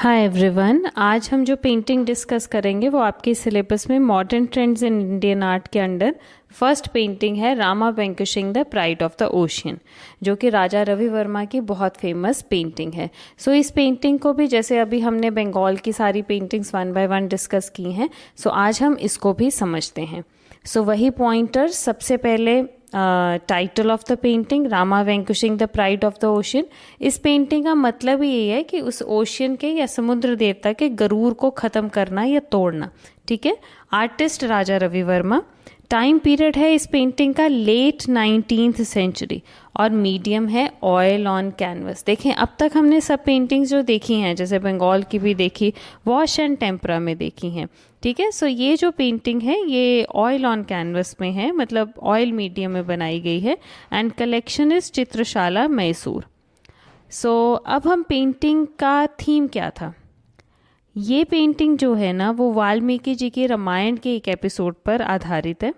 Hi everyone, आज हम जो पेंटिंग डिस्कस करेंगे वो आपके सिलेबस में modern trends in Indian art के अंडर फर्स्ट पेंटिंग है Rama vanquishing the pride of the ocean, जो कि राजा रवि वर्मा की बहुत फेमस पेंटिंग है। सो इस पेंटिंग को भी, जैसे अभी हमने बंगाल की सारी paintings one by one discuss की हैं, सो आज हम इसको भी समझते हैं। सो वही पॉइंटर, सबसे पहले title of the painting Rama vanquishing the pride of the ocean. इस पेंटिंग का मतलब ही ये है कि उस ओशियन के या समुद्र देवता के गरूर को ख़त्म करना या तोड़ना। ठीक है। आर्टिस्ट राजा रवि वर्मा। टाइम पीरियड है इस पेंटिंग का लेट 19th सेंचुरी और मीडियम है ऑयल ऑन कैनवस। देखें, अब तक हमने सब पेंटिंग्स जो देखी हैं, जैसे बंगाल की भी देखी, वॉश एंड टेम्परा में देखी हैं। ठीक है। सो ये जो पेंटिंग है ये ऑयल ऑन कैनवस में है, मतलब ऑयल मीडियम में बनाई गई है एंड कलेक्शन इज चित्रशाला मैसूर। सो अब हम पेंटिंग का थीम क्या था। ये पेंटिंग जो है ना वो वाल्मीकि जी के रामायण के एक एपिसोड पर आधारित है।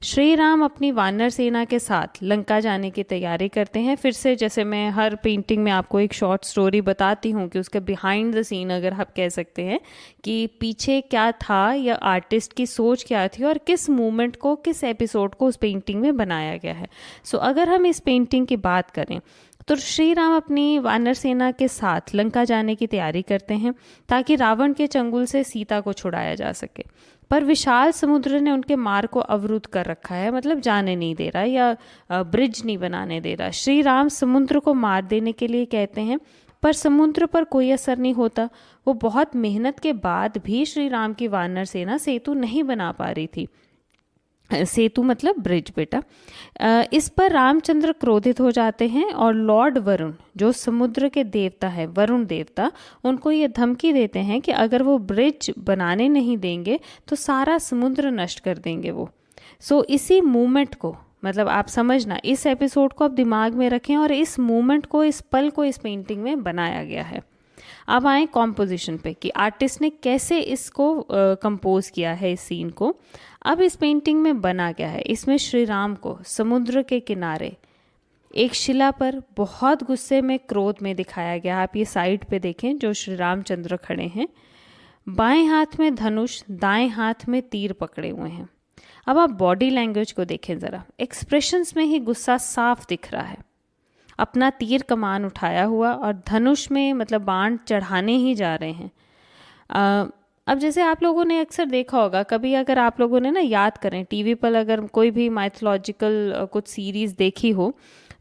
श्री राम अपनी वानर सेना के साथ लंका जाने की तैयारी करते हैं। फिर से, जैसे मैं हर पेंटिंग में आपको एक शॉर्ट स्टोरी बताती हूँ कि उसके बिहाइंड द सीन, अगर आप कह सकते हैं कि पीछे क्या था या आर्टिस्ट की सोच क्या थी और किस मूवमेंट को, किस एपिसोड को उस पेंटिंग में बनाया गया है। सो अगर हम इस पेंटिंग की बात करें तो श्री राम अपनी वानर सेना के साथ लंका जाने की तैयारी करते हैं ताकि रावण के चंगुल से सीता को छुड़ाया जा सके, पर विशाल समुद्र ने उनके मार्ग को अवरुद्ध कर रखा है, मतलब जाने नहीं दे रहा या ब्रिज नहीं बनाने दे रहा। श्री राम समुद्र को मार देने के लिए कहते हैं, पर समुद्र पर कोई असर नहीं होता। वो बहुत मेहनत के बाद भी श्री राम की वानर सेना सेतु नहीं बना पा रही थी। सेतु मतलब ब्रिज बेटा। इस पर रामचंद्र क्रोधित हो जाते हैं और लॉर्ड वरुण, जो समुद्र के देवता है, वरुण देवता, उनको ये धमकी देते हैं कि अगर वो ब्रिज बनाने नहीं देंगे तो सारा समुद्र नष्ट कर देंगे वो। सो इसी मूवमेंट को, मतलब आप समझना, इस एपिसोड को आप दिमाग में रखें और इस मूवमेंट को, इस पल को इस पेंटिंग में बनाया गया है। अब आए कॉम्पोजिशन पे कि आर्टिस्ट ने कैसे इसको कंपोज किया है इस सीन को। अब इस पेंटिंग में बना क्या है, इसमें श्री राम को समुद्र के किनारे एक शिला पर बहुत गुस्से में, क्रोध में दिखाया गया। आप ये साइड पे देखें जो श्री रामचंद्र खड़े हैं, बाएं हाथ में धनुष, दाएं हाथ में तीर पकड़े हुए हैं। अब आप बॉडी लैंग्वेज को देखें ज़रा, एक्सप्रेशंस में ही गुस्सा साफ दिख रहा है। अपना तीर कमान उठाया हुआ और धनुष में, मतलब बाण चढ़ाने ही जा रहे हैं। अब जैसे आप लोगों ने अक्सर देखा होगा, कभी अगर आप लोगों ने ना याद करें, टीवी पर अगर कोई भी माइथोलॉजिकल कुछ सीरीज़ देखी हो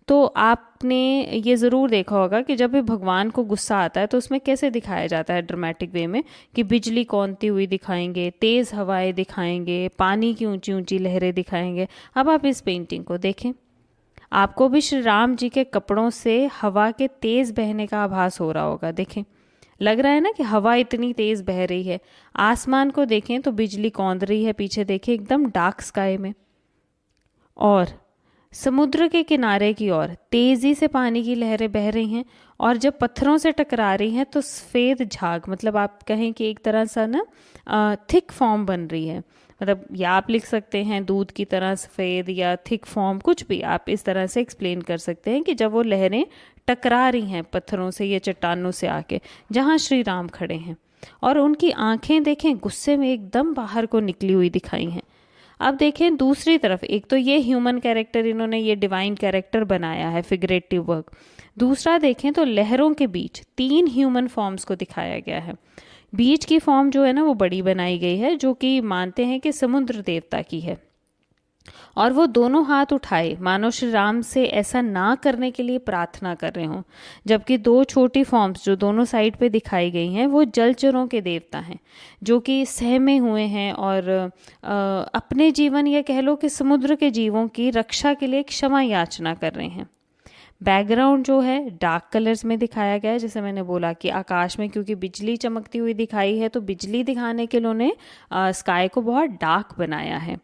तो आपने ये ज़रूर देखा होगा कि जब भी भगवान को गुस्सा आता है तो उसमें कैसे दिखाया जाता है ड्रामेटिक वे में, कि बिजली कौनती हुई दिखाएंगे, तेज़ हवाएं दिखाएंगे, पानी की ऊंची ऊंची लहरें दिखाएंगे। अब आप इस पेंटिंग को देखें, आपको भी श्री राम जी के कपड़ों से हवा के तेज़ बहने का आभास हो रहा होगा। देखें, लग रहा है ना कि हवा इतनी तेज़ बह रही है। आसमान को देखें तो बिजली कौंध रही है, पीछे देखें एकदम डार्क स्काई में। और समुद्र के किनारे की ओर तेज़ी से पानी की लहरें बह रही हैं और जब पत्थरों से टकरा रही हैं तो सफ़ेद झाग, मतलब आप कहें कि एक तरह सा ना थिक फॉर्म बन रही है, मतलब या आप लिख सकते हैं दूध की तरह सफ़ेद या थिक फॉर्म, कुछ भी आप इस तरह से एक्सप्लेन कर सकते हैं कि जब वो लहरें टकरा रही हैं पत्थरों से या चट्टानों से आके जहाँ श्री राम खड़े हैं, और उनकी आंखें देखें गुस्से में एकदम बाहर को निकली हुई दिखाई हैं। अब देखें दूसरी तरफ, एक तो ये ह्यूमन कैरेक्टर, इन्होंने ये डिवाइन कैरेक्टर बनाया है, फिगरेटिव वर्क। दूसरा देखें तो लहरों के बीच 3 ह्यूमन फॉर्म्स को दिखाया गया है। बीच की फॉर्म जो है ना वो बड़ी बनाई गई है, जो कि मानते हैं कि समुद्र देवता की है, और वो दोनों हाथ उठाए मानो श्री राम से ऐसा ना करने के लिए प्रार्थना कर रहे हों। जबकि 2 छोटी फॉर्म्स जो दोनों साइड पे दिखाई गई हैं वो जलचरों के देवता हैं, जो कि सहमे हुए हैं और अपने जीवन, या कह लो कि समुद्र के जीवों की रक्षा के लिए क्षमा याचना कर रहे हैं। बैकग्राउंड जो है डार्क कलर्स में दिखाया गया है, जैसे मैंने बोला कि आकाश में क्योंकि बिजली चमकती हुई दिखाई है तो बिजली दिखाने के लिए उन्होंने स्काई को बहुत डार्क बनाया है।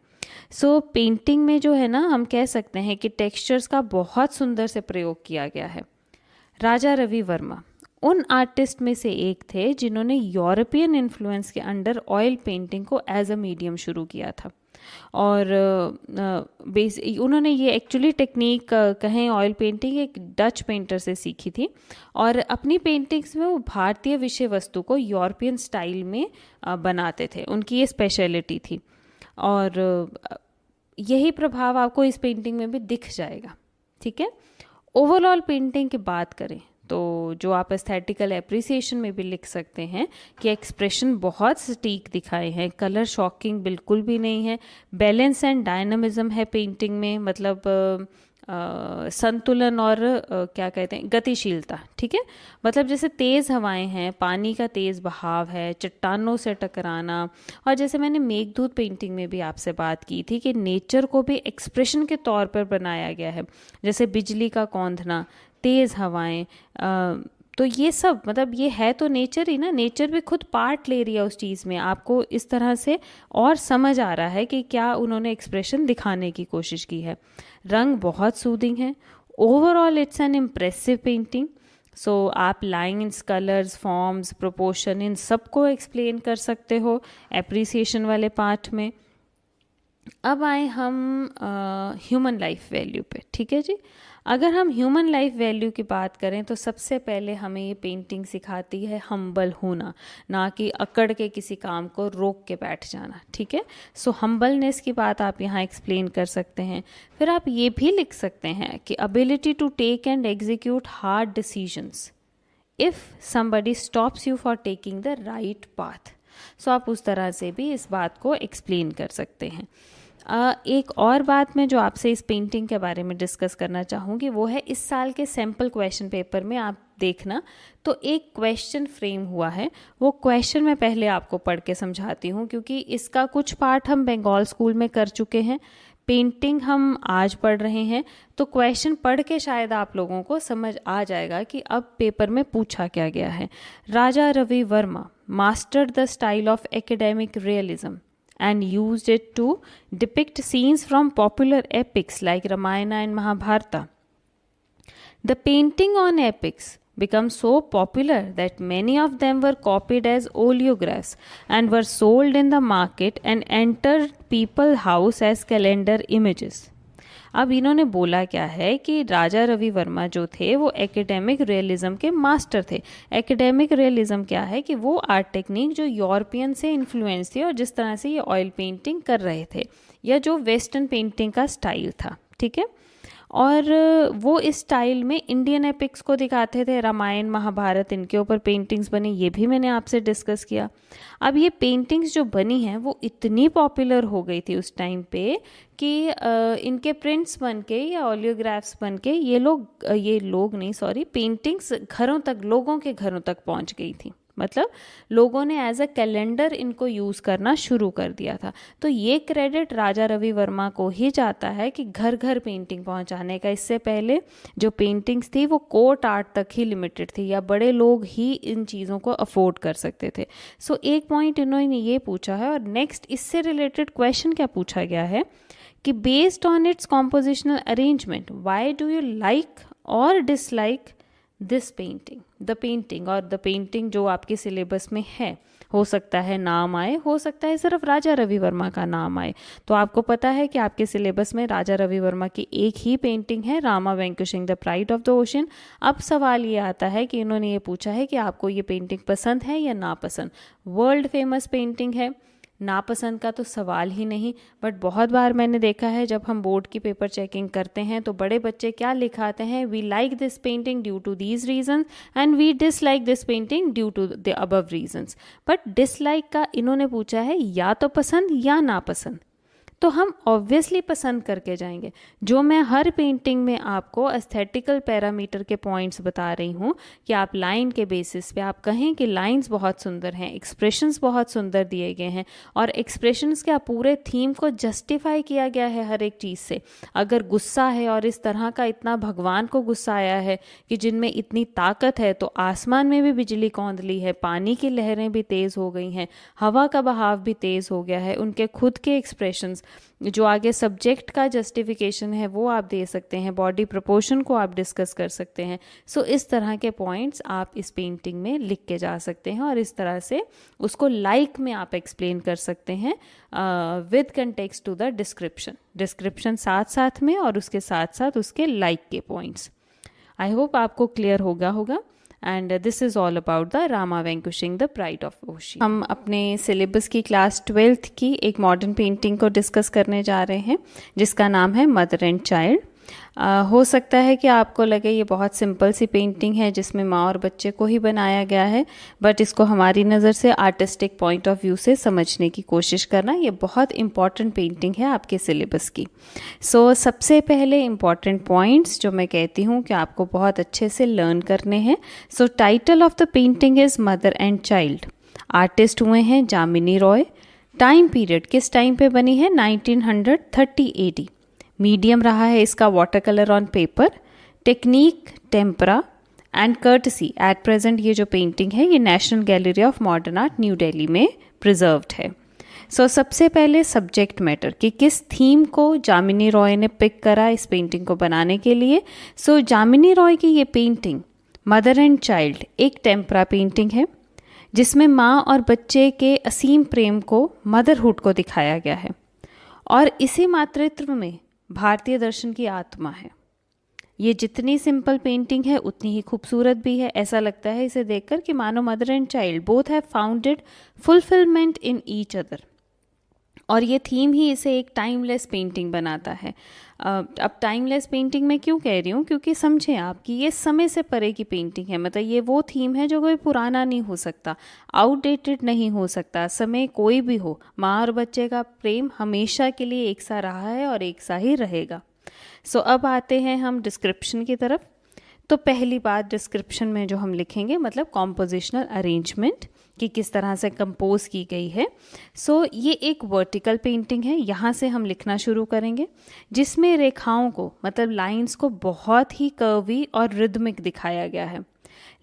सो पेंटिंग में जो है ना, हम कह सकते हैं कि टेक्सचर्स का बहुत सुंदर से प्रयोग किया गया है। राजा रवि वर्मा उन आर्टिस्ट में से एक थे जिन्होंने यूरोपियन इन्फ्लुएंस के अंडर ऑयल पेंटिंग को एज अ मीडियम शुरू किया था। और उन्होंने ये एक्चुअली टेक्निक कहें ऑयल पेंटिंग एक डच पेंटर से सीखी थी, और अपनी पेंटिंग्स में वो भारतीय विषय वस्तु को यूरोपियन स्टाइल में बनाते थे, उनकी ये स्पेशलिटी थी। और यही प्रभाव आपको इस पेंटिंग में भी दिख जाएगा। ठीक है, ओवरऑल पेंटिंग की बात करें तो जो आप एस्थेटिकल एप्रिसिएशन में भी लिख सकते हैं कि एक्सप्रेशन बहुत सटीक दिखाए हैं, कलर शॉकिंग बिल्कुल भी नहीं है, बैलेंस एंड डायनामिज्म है पेंटिंग में, मतलब संतुलन और क्या कहते हैं, गतिशीलता। ठीक है, मतलब जैसे तेज़ हवाएं हैं, पानी का तेज़ बहाव है, चट्टानों से टकराना, और जैसे मैंने मेघदूत पेंटिंग में भी आपसे बात की थी कि नेचर को भी एक्सप्रेशन के तौर पर बनाया गया है, जैसे बिजली का कौंधना, तेज़ हवाएं, तो ये सब मतलब ये है तो नेचर ही ना, नेचर भी खुद पार्ट ले रही है उस चीज़ में। आपको इस तरह से और समझ आ रहा है कि क्या उन्होंने एक्सप्रेशन दिखाने की कोशिश की है। रंग बहुत सूदिंग है। Overall it's an impressive painting. So आप लाइन्स, कलर्स, फॉर्म्स, प्रोपोर्शन, इन सबको एक्सप्लेन कर सकते हो एप्रिसिएशन वाले पार्ट में। अब आए हम ह्यूमन लाइफ वैल्यू पे। ठीक है जी, अगर हम ह्यूमन लाइफ वैल्यू की बात करें तो सबसे पहले हमें ये पेंटिंग सिखाती है हम्बल होना, ना कि अकड़ के किसी काम को रोक के बैठ जाना। ठीक है, सो हम्बलनेस की बात आप यहाँ एक्सप्लेन कर सकते हैं। फिर आप ये भी लिख सकते हैं कि ability to take and execute hard decisions if somebody stops you for taking the right path. So आप उस तरह से भी इस बात को एक्सप्लेन कर सकते हैं। एक और बात मैं जो आपसे इस पेंटिंग के बारे में डिस्कस करना चाहूँगी वो है इस साल के सैम्पल क्वेश्चन पेपर में आप देखना तो एक क्वेश्चन फ्रेम हुआ है। वो क्वेश्चन मैं पहले आपको पढ़ के समझाती हूँ, क्योंकि इसका कुछ पार्ट हम बंगाल स्कूल में कर चुके हैं, पेंटिंग हम आज पढ़ रहे हैं, तो क्वेश्चन पढ़ के शायद आप लोगों को समझ आ जाएगा कि अब पेपर में पूछा क्या गया है। Raja Ravi Varma mastered the style of academic realism and used it to depict scenes from popular epics like Ramayana and Mahabharata. The painting on epics became so popular that many of them were copied as oleographs and were sold in the market and entered people's house as calendar images. अब इन्होंने बोला क्या है कि राजा रवि वर्मा जो थे वो academic realism के मास्टर थे। एकेडमिक रियलिज्म क्या है कि वो आर्ट टेक्निक जो यूरोपियन से इन्फ्लुएंस थी और जिस तरह से ये ऑयल पेंटिंग कर रहे थे, या जो वेस्टर्न पेंटिंग का स्टाइल था। ठीक है, और वो इस स्टाइल में इंडियन एपिक्स को दिखाते थे, रामायण महाभारत, इनके ऊपर पेंटिंग्स बनी, ये भी मैंने आपसे डिस्कस किया। अब ये पेंटिंग्स जो बनी हैं वो इतनी पॉपुलर हो गई थी उस टाइम पे कि इनके प्रिंट्स बन के या ऑलियोग्राफ्स बन के पेंटिंग्स घरों तक, लोगों के घरों तक पहुंच गई थी। मतलब लोगों ने एज अ कैलेंडर इनको यूज़ करना शुरू कर दिया था। तो ये क्रेडिट राजा रवि वर्मा को ही जाता है कि घर घर पेंटिंग पहुंचाने का। इससे पहले जो पेंटिंग्स थी वो कोर्ट आर्ट तक ही लिमिटेड थी, या बड़े लोग ही इन चीज़ों को अफोर्ड कर सकते थे। सो एक पॉइंट इन्होंने ये पूछा है, और नेक्स्ट इससे रिलेटेड क्वेश्चन क्या पूछा गया है कि based on its compositional arrangement why do you like और dislike this painting, the painting. और द पेंटिंग जो आपके सिलेबस में है, हो सकता है नाम आए, हो सकता है सिर्फ राजा रवि वर्मा का नाम आए। तो आपको पता है कि आपके सिलेबस में राजा रवि वर्मा की एक ही पेंटिंग है, Rama vanquishing the pride of the ocean. अब सवाल ये आता है कि इन्होंने ये पूछा है कि आपको ये पेंटिंग पसंद है या नापसंद। वर्ल्ड फेमस पेंटिंग है, नापसंद का तो सवाल ही नहीं। बट बहुत बार मैंने देखा है जब हम बोर्ड की पेपर चेकिंग करते हैं तो बड़े बच्चे क्या लिखाते हैं, we like this painting due to these reasons and we dislike this painting due to the above reasons. But dislike का इन्होंने पूछा है या तो पसंद या नापसंद, तो हम ऑब्वियसली पसंद करके जाएंगे। जो मैं हर पेंटिंग में आपको एस्थेटिकल पैरामीटर के पॉइंट्स बता रही हूँ कि आप लाइन के बेसिस पे आप कहें कि लाइंस बहुत सुंदर हैं, एक्सप्रेशंस बहुत सुंदर दिए गए हैं, और एक्सप्रेशंस के पूरे थीम को जस्टिफाई किया गया है हर एक चीज़ से। अगर गुस्सा है और इस तरह का इतना भगवान को गुस्सा आया है कि जिनमें इतनी ताकत है, तो आसमान में भी बिजली कौंधली है, पानी की लहरें भी तेज़ हो गई हैं, हवा का बहाव भी तेज़ हो गया है, उनके खुद के एक्सप्रेशंस जो आगे सब्जेक्ट का जस्टिफिकेशन है वो आप दे सकते हैं, बॉडी प्रोपोर्शन को आप डिस्कस कर सकते हैं। सो इस तरह के पॉइंट्स आप इस पेंटिंग में लिख के जा सकते हैं और इस तरह से उसको लाइक में आप एक्सप्लेन कर सकते हैं with context to the description साथ साथ में और उसके साथ साथ उसके लाइक के पॉइंट्स। आई होप आपको क्लियर होगा and this is all about the Rama vanquishing the pride of ocean. हम अपने सिलेबस की क्लास 12th की एक मॉडर्न पेंटिंग को डिस्कस करने जा रहे हैं जिसका नाम है मदर एंड चाइल्ड। हो सकता है कि आपको लगे ये बहुत सिंपल सी पेंटिंग है जिसमें माँ और बच्चे को ही बनाया गया है, बट इसको हमारी नज़र से आर्टिस्टिक पॉइंट ऑफ व्यू से समझने की कोशिश करना, ये बहुत इम्पॉर्टेंट पेंटिंग है आपके सिलेबस की। सो सबसे पहले इम्पॉर्टेंट पॉइंट्स जो मैं कहती हूँ कि आपको बहुत अच्छे से लर्न करने हैं। सो title of the painting is mother and child. Artist हुए हैं जामिनी रॉय। टाइम पीरियड किस टाइम पे बनी है? 1930 AD। मीडियम रहा है इसका water colour on paper. Technique tempera and courtesy. At present ये जो पेंटिंग है ये national gallery of modern art New Delhi में प्रिजर्व्ड है। सो सबसे पहले सब्जेक्ट मैटर कि किस थीम को जामिनी रॉय ने पिक करा इस पेंटिंग को बनाने के लिए। सो जामिनी रॉय की ये पेंटिंग मदर एंड चाइल्ड एक टेम्परा पेंटिंग है जिसमें माँ और बच्चे के असीम प्रेम को, मदरहुड को दिखाया गया है और इसी मातृत्व में भारतीय दर्शन की आत्मा है। ये जितनी सिंपल पेंटिंग है उतनी ही खूबसूरत भी है। ऐसा लगता है इसे देखकर कि मानो mother and child both have founded fulfilment in each other, और ये थीम ही इसे एक टाइमलेस पेंटिंग बनाता है। अब टाइमलेस पेंटिंग मैं क्यों कह रही हूँ, क्योंकि समझें आप कि ये समय से परे की पेंटिंग है। मतलब ये वो थीम है जो कोई पुराना नहीं हो सकता, आउटडेटेड नहीं हो सकता। समय कोई भी हो, माँ और बच्चे का प्रेम हमेशा के लिए एक सा रहा है और एक सा ही रहेगा। सो अब आते हैं हम डिस्क्रिप्शन की तरफ। तो पहली बात डिस्क्रिप्शन में जो हम लिखेंगे मतलब कॉम्पोजिशनल अरेंजमेंट कि किस तरह से कंपोज की गई है। सो ये एक वर्टिकल पेंटिंग है, यहाँ से हम लिखना शुरू करेंगे, जिसमें रेखाओं को मतलब लाइंस को बहुत ही कर्वी और रिदमिक दिखाया गया है।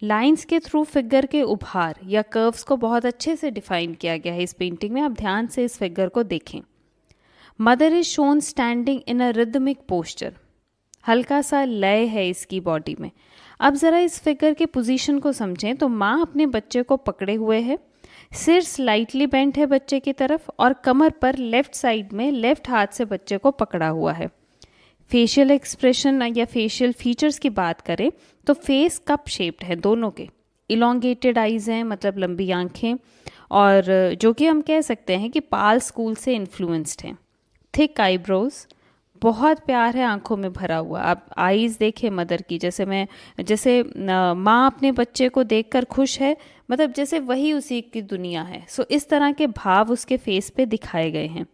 लाइंस के थ्रू फिगर के उभार या कर्व्स को बहुत अच्छे से डिफाइन किया गया है इस पेंटिंग में। आप ध्यान से इस फिगर को देखें। Mother is shown standing in a rhythmic posture. हल्का सा लय है इसकी बॉडी में। अब ज़रा इस फिगर के पोजीशन को समझें तो माँ अपने बच्चे को पकड़े हुए है, सिर स्लाइटली बेंट है बच्चे की तरफ और कमर पर लेफ्ट साइड में लेफ्ट हाथ से बच्चे को पकड़ा हुआ है। फेशियल एक्सप्रेशन या फेशियल फीचर्स की बात करें तो फेस कप शेप्ड है दोनों के। इलोंगेटेड आइज़ हैं मतलब लंबी आँखें, और जो कि हम कह सकते हैं कि पाल स्कूल से इन्फ्लुएंस्ड हैं। थिक आईब्रोज, बहुत प्यार है आंखों में भरा हुआ। आप आईज देखें मदर की, जैसे माँ अपने बच्चे को देखकर खुश है, मतलब जैसे वही उसी की दुनिया है। सो इस तरह के भाव उसके फेस पे दिखाए गए हैं।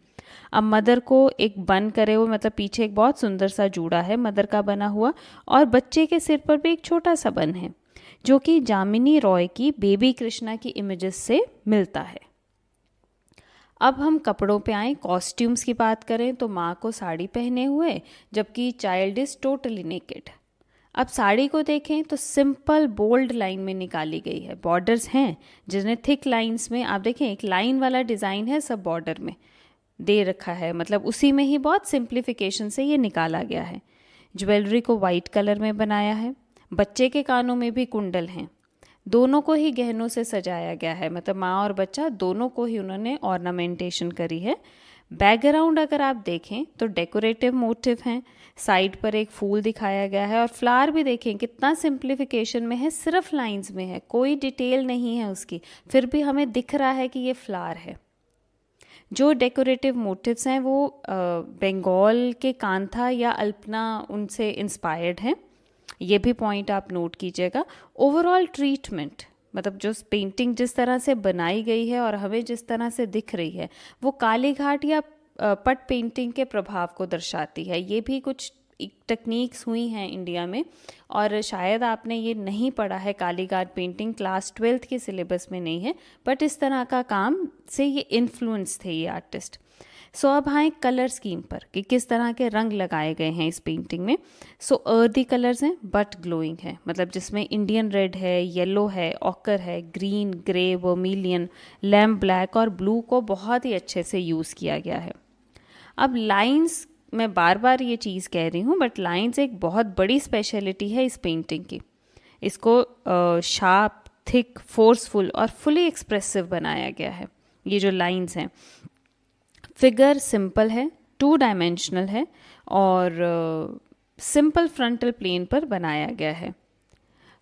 अब मदर को एक बन करे हुए मतलब पीछे एक बहुत सुंदर सा जूड़ा है मदर का बना हुआ, और बच्चे के सिर पर भी एक छोटा सा बन है जो कि जामिनी रॉय की बेबी कृष्णा की इमेजेस से मिलता है। अब हम कपड़ों पे आएँ, कॉस्ट्यूम्स की बात करें तो माँ को साड़ी पहने हुए जबकि चाइल्ड इज़ टोटली नेकेड। अब साड़ी को देखें तो सिंपल बोल्ड लाइन में निकाली गई है। बॉर्डर्स हैं जिन्हें थिक लाइंस में, आप देखें एक लाइन वाला डिज़ाइन है सब बॉर्डर में दे रखा है, मतलब उसी में ही बहुत सिंप्लीफिकेशन से ये निकाला गया है। ज्वेलरी को वाइट कलर में बनाया है। बच्चे के कानों में भी कुंडल हैं। दोनों को ही गहनों से सजाया गया है, मतलब माँ और बच्चा दोनों को ही उन्होंने ऑर्नामेंटेशन करी है। बैकग्राउंड अगर आप देखें तो डेकोरेटिव मोटिव हैं। साइड पर एक फूल दिखाया गया है और फ्लावर भी देखें कितना सिंप्लीफिकेशन में है, सिर्फ लाइंस में है, कोई डिटेल नहीं है उसकी, फिर भी हमें दिख रहा है कि ये फ्लावर है। जो डेकोरेटिव मोटिव्स हैं वो बंगाल के कांथा या अल्पना उनसे इंस्पायर्ड हैं। ये भी पॉइंट आप नोट कीजिएगा। ओवरऑल ट्रीटमेंट मतलब जो पेंटिंग जिस तरह से बनाई गई है और हमें जिस तरह से दिख रही है वो काली घाट या पट पेंटिंग के प्रभाव को दर्शाती है। ये भी कुछ टेक्निक्स हुई हैं इंडिया में, और शायद आपने ये नहीं पढ़ा है। Kali Ghat painting class 12th के सिलेबस में नहीं है, बट इस तरह का काम से ये इन्फ्लुएंस थे ये आर्टिस्ट। सो अब आए कलर स्कीम पर कि किस तरह के रंग लगाए गए हैं इस पेंटिंग में। सो अर्दी कलर्स हैं बट ग्लोइंग है, मतलब जिसमें इंडियन रेड है, येलो है, ऑकर है, green, grey, vermilion, lamp black और ब्लू को बहुत ही अच्छे से यूज़ किया गया है। अब लाइंस, मैं बार बार ये चीज़ कह रही हूँ, बट लाइंस एक बहुत बड़ी स्पेशलिटी है इस पेंटिंग की। इसको शार्प, थिक, फोर्सफुल और फुली एक्सप्रेसिव बनाया गया है। ये जो लाइंस हैं, फिगर सिंपल है, 2 डायमेंशनल है और सिंपल फ्रंटल प्लेन पर बनाया गया है।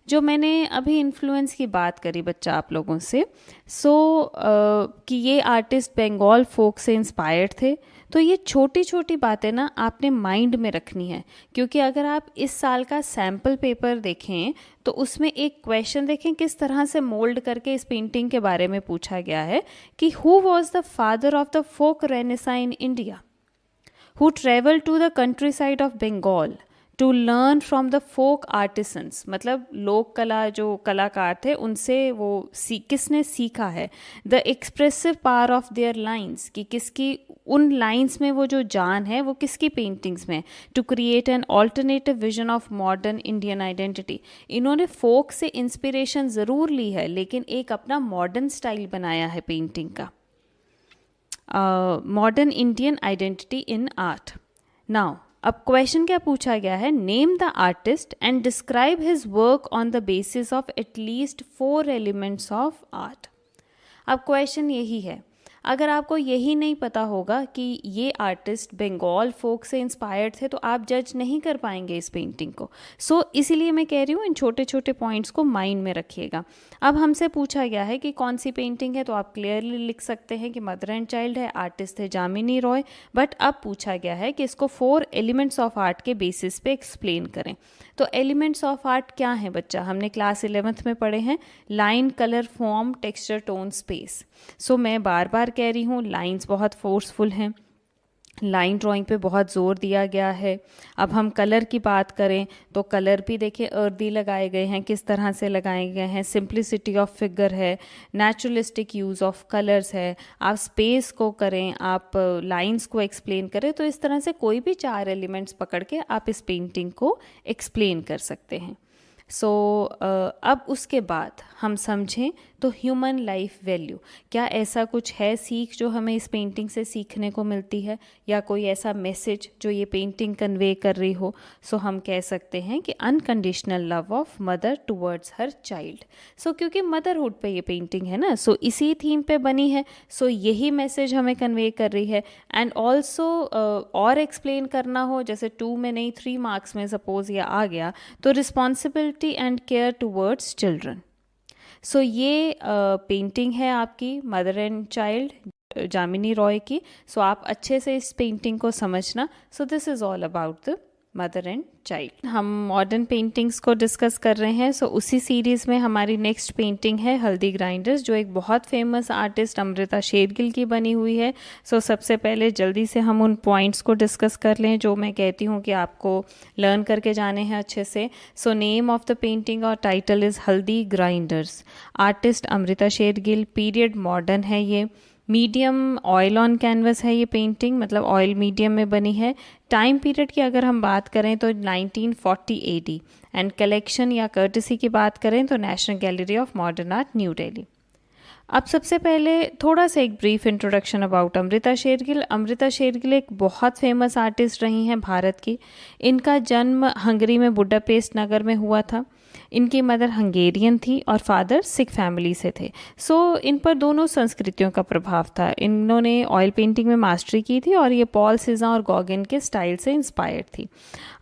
जो मैंने अभी इन्फ्लुएंस की बात करी बच्चा आप लोगों से, कि ये आर्टिस्ट बंगाल फोक से इंस्पायर्ड थे, तो ये छोटी छोटी बातें ना आपने माइंड में रखनी है, क्योंकि अगर आप इस साल का सैम्पल पेपर देखें तो उसमें एक क्वेश्चन देखें किस तरह से मोल्ड करके इस पेंटिंग के बारे में पूछा गया है कि who was the father of the folk renaissance in India, who traveled to the countryside of Bengal to learn from the folk artisans। मतलब लोक कला जो कलाकार थे उनसे वो किसने सीखा है। The expressive power of their lines, कि किसकी उन लाइन्स में वो जो जान है वो किसकी पेंटिंग्स में, to create an alternative vision of modern Indian identity. इन्होंने फोक से इंस्पिरेशन ज़रूर ली है लेकिन एक अपना मॉडर्न स्टाइल बनाया है पेंटिंग का। Modern Indian identity in art. Now अब क्वेश्चन क्या पूछा गया है, name the artist and describe his work on the basis of at least 4 elements of art. अब क्वेश्चन यही है, अगर आपको यही नहीं पता होगा कि ये आर्टिस्ट बंगाल फोक से इंस्पायर्ड थे तो आप जज नहीं कर पाएंगे इस पेंटिंग को। इसीलिए मैं कह रही हूँ इन छोटे छोटे पॉइंट्स को माइंड में रखिएगा। अब हमसे पूछा गया है कि कौन सी पेंटिंग है, तो आप क्लियरली लिख सकते हैं कि मदर एंड चाइल्ड है, आर्टिस्ट थे जामिनी रॉय। बट अब पूछा गया है कि इसको 4 एलिमेंट्स ऑफ आर्ट के बेसिस पे एक्सप्लेन करें। तो एलिमेंट्स ऑफ आर्ट क्या है बच्चा, हमने क्लास 11th में पढ़े हैं, line, colour, form, texture, tone, space. मैं बार बार कह रही हूँ लाइंस बहुत फोर्सफुल हैं, लाइन ड्राइंग पे बहुत ज़ोर दिया गया है। अब हम कलर की बात करें तो कलर भी देखिए अर्दी लगाए गए हैं, किस तरह से लगाए गए हैं, सिंप्लिसिटी ऑफ फिगर है, नेचुरलिस्टिक यूज़ ऑफ कलर्स है। आप स्पेस को करें, आप लाइंस को एक्सप्लेन करें, तो इस तरह से कोई भी 4 एलिमेंट्स पकड़ के आप इस पेंटिंग को एक्सप्लेन कर सकते हैं। अब उसके बाद हम समझें तो ह्यूमन लाइफ वैल्यू, क्या ऐसा कुछ है सीख जो हमें इस पेंटिंग से सीखने को मिलती है, या कोई ऐसा मैसेज जो ये पेंटिंग कन्वे कर रही हो। हम कह सकते हैं कि unconditional love of mother towards her child. क्योंकि मदरहुड पे ये पेंटिंग है ना, इसी थीम पे बनी है, यही मैसेज हमें कन्वे कर रही है। एंड ऑल्सो और एक्सप्लेन करना हो, जैसे 2 में नहीं 3 मार्क्स में सपोज ये आ गया, तो responsibility and care towards children. ये पेंटिंग है आपकी मदर एंड चाइल्ड जामिनी रॉय की। आप अच्छे से इस पेंटिंग को समझना। This is all about the mother and child. हम मॉडर्न पेंटिंग्स को डिस्कस कर रहे हैं। उसी सीरीज़ में हमारी नेक्स्ट पेंटिंग है हल्दी ग्राइंडर्स, जो एक बहुत फेमस आर्टिस्ट अमृता शेरगिल की बनी हुई है। सबसे पहले जल्दी से हम उन पॉइंट्स को डिस्कस कर लें जो मैं कहती हूँ कि आपको लर्न करके जाने हैं अच्छे से। नेम ऑफ द पेंटिंग और title is Haldi grinders. Artist Amrita Shergil, period modern है ये, मीडियम ऑयल ऑन कैनवस है ये पेंटिंग, मतलब ऑयल मीडियम में बनी है। टाइम पीरियड की अगर हम बात करें तो 1940 AD, एंड कलेक्शन या कर्टसी की बात करें तो National gallery of modern art, New Delhi. अब सबसे पहले थोड़ा सा एक brief introduction about Amrita Shergil. Amrita Shergil एक बहुत फेमस आर्टिस्ट रही हैं भारत की। इनका जन्म हंगरी में बुडापेस्ट नगर में हुआ था। इनकी मदर हंगेरियन थी और फादर सिख फैमिली से थे। इन पर दोनों संस्कृतियों का प्रभाव था। इन्होंने ऑयल पेंटिंग में मास्टरी की थी और ये पॉल सीज़न और गॉगिन के स्टाइल से इंस्पायर्ड थी।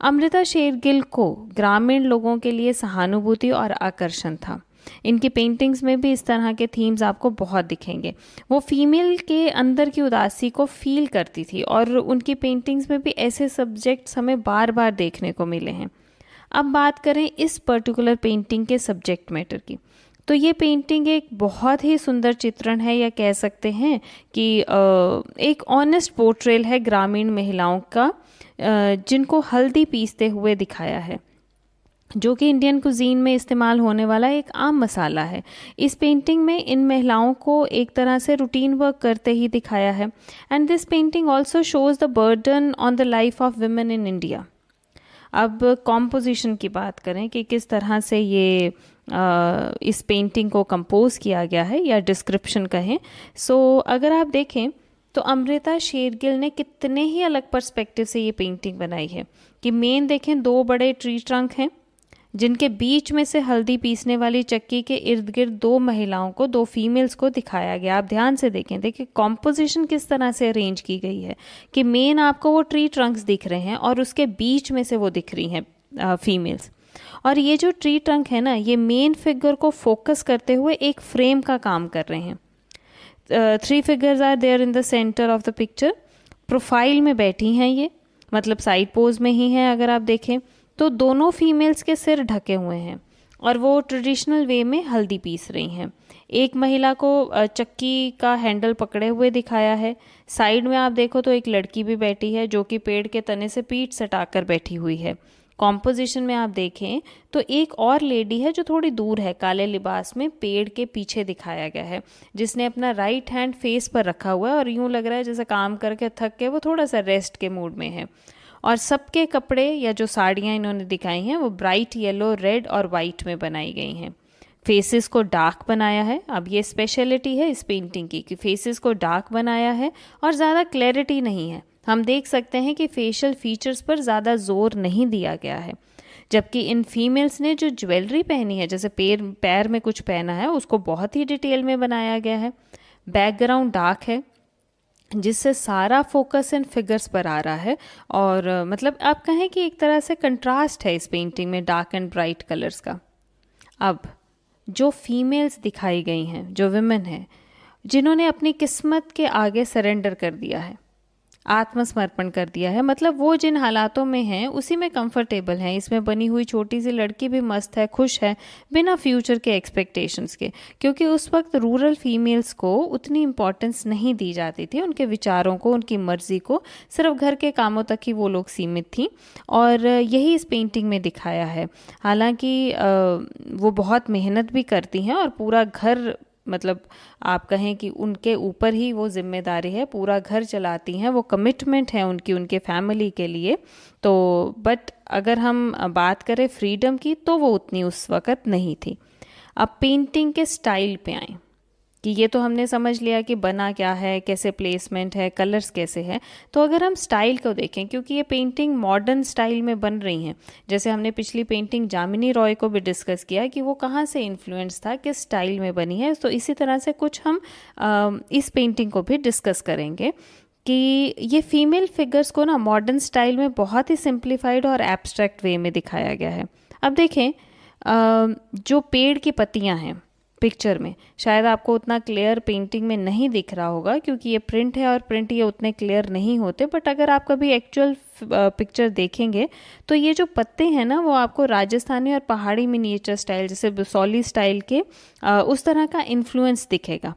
अमृता शेरगिल को ग्रामीण लोगों के लिए सहानुभूति और आकर्षण था। इनकी पेंटिंग्स में भी इस तरह के थीम्स आपको बहुत दिखेंगे। वो फीमेल के अंदर की उदासी को फील करती थी और उनकी पेंटिंग्स में भी ऐसे सब्जेक्ट्स हमें बार बार देखने को मिले हैं। अब बात करें इस पर्टिकुलर पेंटिंग के सब्जेक्ट मैटर की, तो ये पेंटिंग एक बहुत ही सुंदर चित्रण है, या कह सकते हैं कि एक ऑनेस्ट पोर्ट्रेल है ग्रामीण महिलाओं का, जिनको हल्दी पीसते हुए दिखाया है, जो कि इंडियन कुजीन में इस्तेमाल होने वाला एक आम मसाला है। इस पेंटिंग में इन महिलाओं को एक तरह से रूटीन वर्क करते ही दिखाया है। And this painting also shows the burden on the life of women in India. अब कॉम्पोजिशन की बात करें कि किस तरह से ये इस पेंटिंग को कंपोज किया गया है, या डिस्क्रिप्शन कहें। अगर आप देखें तो अमृता शेरगिल ने कितने ही अलग पर्सपेक्टिव से ये पेंटिंग बनाई है कि मेन देखें, दो बड़े ट्री ट्रंक हैं जिनके बीच में से हल्दी पीसने वाली चक्की के इर्द गिर्द दो महिलाओं को, दो फीमेल्स को दिखाया गया। आप ध्यान से देखें, देखिए कॉम्पोजिशन किस तरह से अरेंज की गई है कि मेन आपको वो ट्री ट्रंक्स दिख रहे हैं और उसके बीच में से वो दिख रही हैं फीमेल्स। और ये जो ट्री ट्रंक है ना, ये मेन फिगर को फोकस करते हुए एक फ्रेम का काम कर रहे हैं। 3 figures are there in the centre of the picture. Profile में बैठी हैं ये, मतलब साइड पोज में ही हैं। अगर आप देखें तो दोनों फीमेल्स के सिर ढके हुए हैं और वो ट्रेडिशनल वे में हल्दी पीस रही हैं। एक महिला को चक्की का हैंडल पकड़े हुए दिखाया है। साइड में आप देखो तो एक लड़की भी बैठी है जो कि पेड़ के तने से पीठ सटाकर बैठी हुई है। कॉम्पोजिशन में आप देखें तो एक और लेडी है जो थोड़ी दूर है, काले लिबास में, पेड़ के पीछे दिखाया गया है, जिसने अपना राइट हैंड फेस पर रखा हुआ है और यूं लग रहा है जैसे काम करके थक के वो थोड़ा सा रेस्ट के मूड में है। और सबके कपड़े या जो साड़ियाँ इन्होंने दिखाई हैं वो ब्राइट येलो, रेड और वाइट में बनाई गई हैं। फेसेस को डार्क बनाया है। अब ये स्पेशलिटी है इस पेंटिंग की कि फेसेस को डार्क बनाया है और ज़्यादा क्लैरिटी नहीं है। हम देख सकते हैं कि फेशियल फीचर्स पर ज़्यादा जोर नहीं दिया गया है, जबकि इन फीमेल्स ने जो ज्वेलरी पहनी है, जैसे पैर में कुछ पहना है, उसको बहुत ही डिटेल में बनाया गया है। बैकग्राउंड डार्क है जिससे सारा फोकस इन फिगर्स पर आ रहा है और मतलब आप कहें कि एक तरह से कंट्रास्ट है इस पेंटिंग में डार्क एंड ब्राइट कलर्स का। अब जो फीमेल्स दिखाई गई हैं, जो विमेन हैं, जिन्होंने अपनी किस्मत के आगे सरेंडर कर दिया है, आत्मसमर्पण कर दिया है, मतलब वो जिन हालातों में हैं उसी में कंफर्टेबल हैं। इसमें बनी हुई छोटी सी लड़की भी मस्त है, खुश है, बिना फ्यूचर के एक्सपेक्टेशंस के, क्योंकि उस वक्त रूरल फीमेल्स को उतनी इम्पोर्टेंस नहीं दी जाती थी। उनके विचारों को, उनकी मर्जी को, सिर्फ घर के कामों तक ही वो लोग सीमित थी और यही इस पेंटिंग में दिखाया है। हालांकि वो बहुत मेहनत भी करती हैं और पूरा घर, मतलब आप कहें कि उनके ऊपर ही वो जिम्मेदारी है, पूरा घर चलाती हैं, वो कमिटमेंट है उनकी, उनके फैमिली के लिए। तो बट अगर हम बात करें फ्रीडम की तो वो उतनी उस वक़्त नहीं थी। अब पेंटिंग के स्टाइल पे आए कि ये तो हमने समझ लिया कि बना क्या है, कैसे प्लेसमेंट है, कलर्स कैसे है। तो अगर हम स्टाइल को देखें, क्योंकि ये पेंटिंग मॉडर्न स्टाइल में बन रही हैं, जैसे हमने पिछली पेंटिंग जामिनी रॉय को भी डिस्कस किया कि वो कहाँ से इन्फ्लुएंस था, किस स्टाइल में बनी है, तो इसी तरह से कुछ हम इस पेंटिंग को भी डिस्कस करेंगे कि ये फीमेल फिगर्स को ना मॉडर्न स्टाइल में बहुत ही सिंप्लीफाइड और एब्स्ट्रैक्ट वे में दिखाया गया है। अब देखें जो पेड़ की पत्तियाँ हैं पिक्चर में, शायद आपको उतना क्लियर पेंटिंग में नहीं दिख रहा होगा क्योंकि ये प्रिंट है और प्रिंट ये उतने क्लियर नहीं होते, बट अगर आप कभी एक्चुअल पिक्चर देखेंगे तो ये जो पत्ते हैं ना वो आपको राजस्थानी और पहाड़ी मिनिएचर स्टाइल, जैसे बसौली स्टाइल के उस तरह का इन्फ्लुएंस दिखेगा।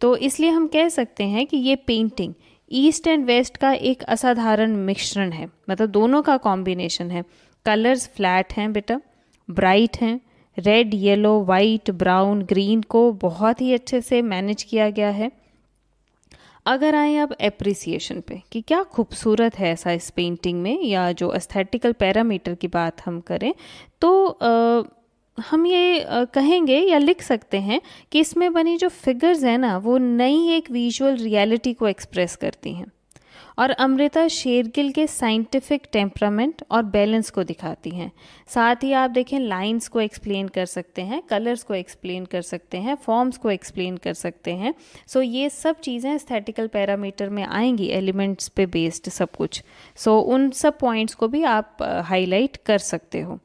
तो इसलिए हम कह सकते हैं कि ये पेंटिंग ईस्ट एंड वेस्ट का एक असाधारण मिश्रण है, मतलब दोनों का कॉम्बिनेशन है। कलर्स फ्लैट हैं बेटा, ब्राइट हैं, red, yellow, white, brown, green को बहुत ही अच्छे से मैनेज किया गया है। अगर आए अब एप्रिसिएशन पे कि क्या खूबसूरत है ऐसा इस पेंटिंग में, या जो एस्थेटिकल पैरामीटर की बात हम करें तो हम ये कहेंगे या लिख सकते हैं कि इसमें बनी जो फिगर्स हैं ना वो नई एक विजुअल रियलिटी को एक्सप्रेस करती हैं और अमृता शेरगिल के साइंटिफिक टेम्परामेंट और बैलेंस को दिखाती हैं। साथ ही आप देखें लाइंस को एक्सप्लेन कर सकते हैं, कलर्स को एक्सप्लेन कर सकते हैं, फॉर्म्स को एक्सप्लेन कर सकते हैं। सो ये सब चीज़ें एस्थेटिकल पैरामीटर में आएंगी, एलिमेंट्स पे बेस्ड सब कुछ। सो उन सब पॉइंट्स को भी आप हाईलाइट कर सकते हो।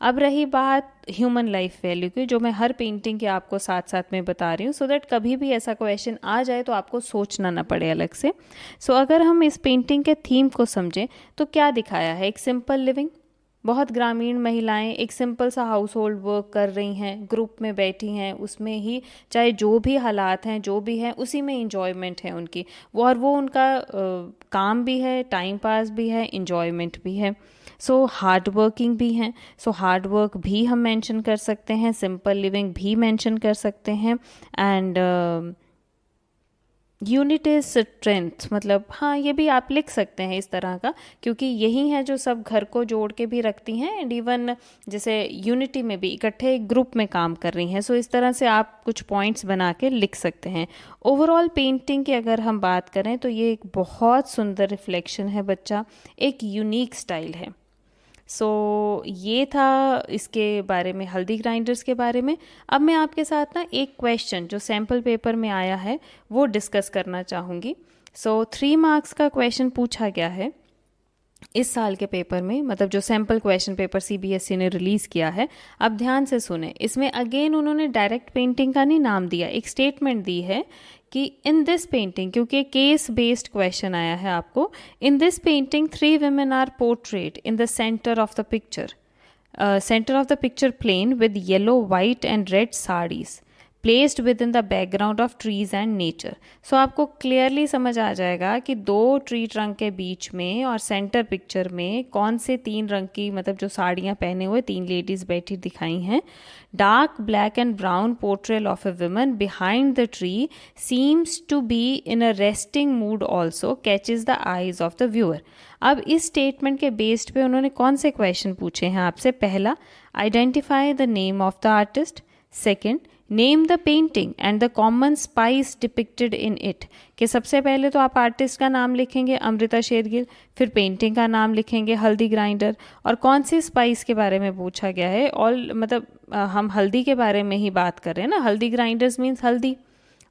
अब रही बात ह्यूमन लाइफ वैल्यू की, जो मैं हर पेंटिंग के आपको साथ साथ में बता रही हूँ, सो दैट कभी भी ऐसा क्वेश्चन आ जाए तो आपको सोचना ना पड़े अलग से। सो अगर हम इस पेंटिंग के थीम को समझें तो क्या दिखाया है, एक सिंपल लिविंग, बहुत ग्रामीण महिलाएं एक सिंपल सा हाउस होल्ड वर्क कर रही हैं, ग्रुप में बैठी हैं, उसमें ही चाहे जो भी हालात हैं, जो भी है, उसी में इंजॉयमेंट है उनकी, वो उनका काम भी है, टाइम पास भी है, इंजॉयमेंट भी है। सो हार्ड वर्किंग भी हैं, सो हार्ड वर्क भी हम मेंशन कर सकते हैं, सिंपल लिविंग भी मेंशन कर सकते हैं, एंड यूनिट इज स्ट्रेंथ, मतलब हाँ ये भी आप लिख सकते हैं इस तरह का, क्योंकि यही है जो सब घर को जोड़ के भी रखती हैं एंड इवन जैसे यूनिटी में भी इकट्ठे एक ग्रुप में काम कर रही हैं। सो इस तरह से आप कुछ पॉइंट्स बना के लिख सकते हैं। ओवरऑल पेंटिंग की अगर हम बात करें तो ये एक बहुत सुंदर रिफ्लेक्शन है बच्चा, एक यूनिक स्टाइल है। ये था इसके बारे में, हल्दी ग्राइंडर्स के बारे में। अब मैं आपके साथ ना एक क्वेश्चन जो सैम्पल पेपर में आया है वो डिस्कस करना चाहूँगी। 3 मार्क्स का क्वेश्चन पूछा गया है इस साल के पेपर में, मतलब जो सैम्पल क्वेश्चन पेपर सीबीएसई ने रिलीज़ किया है। अब ध्यान से सुने, इसमें अगेन उन्होंने डायरेक्ट पेंटिंग का नहीं नाम दिया, एक स्टेटमेंट दी है कि इन दिस पेंटिंग, क्योंकि केस बेस्ड क्वेश्चन आया है आपको, in this painting 3 women are portrait in the centre of the picture plain with yellow, white and red saris placed within the background of trees and nature. आपको clearly समझ आ जाएगा कि 2 tree trunk के बीच में और सेंटर पिक्चर में कौन से 3 रंग की, मतलब जो साड़ियाँ पहने हुए 3 लेडीज बैठी दिखाई हैं। Dark black and brown portrayal of a woman behind the tree seems to be in a resting mood also catches the eyes of the viewer. अब इस स्टेटमेंट के बेस्ड पे उन्होंने कौन से क्वेश्चन पूछे हैं आपसे? पहला, identify the name of the artist. Second, name the painting and the common spice depicted in it, कि सबसे पहले तो आप आर्टिस्ट का नाम लिखेंगे अमृता शेरगिल, फिर पेंटिंग का नाम लिखेंगे हल्दी ग्राइंडर, और कौन सी स्पाइस के बारे में पूछा गया है। ऑल मतलब हम हल्दी के बारे में ही बात कर रहे हैं ना, हल्दी ग्राइंडर्स मीन्स हल्दी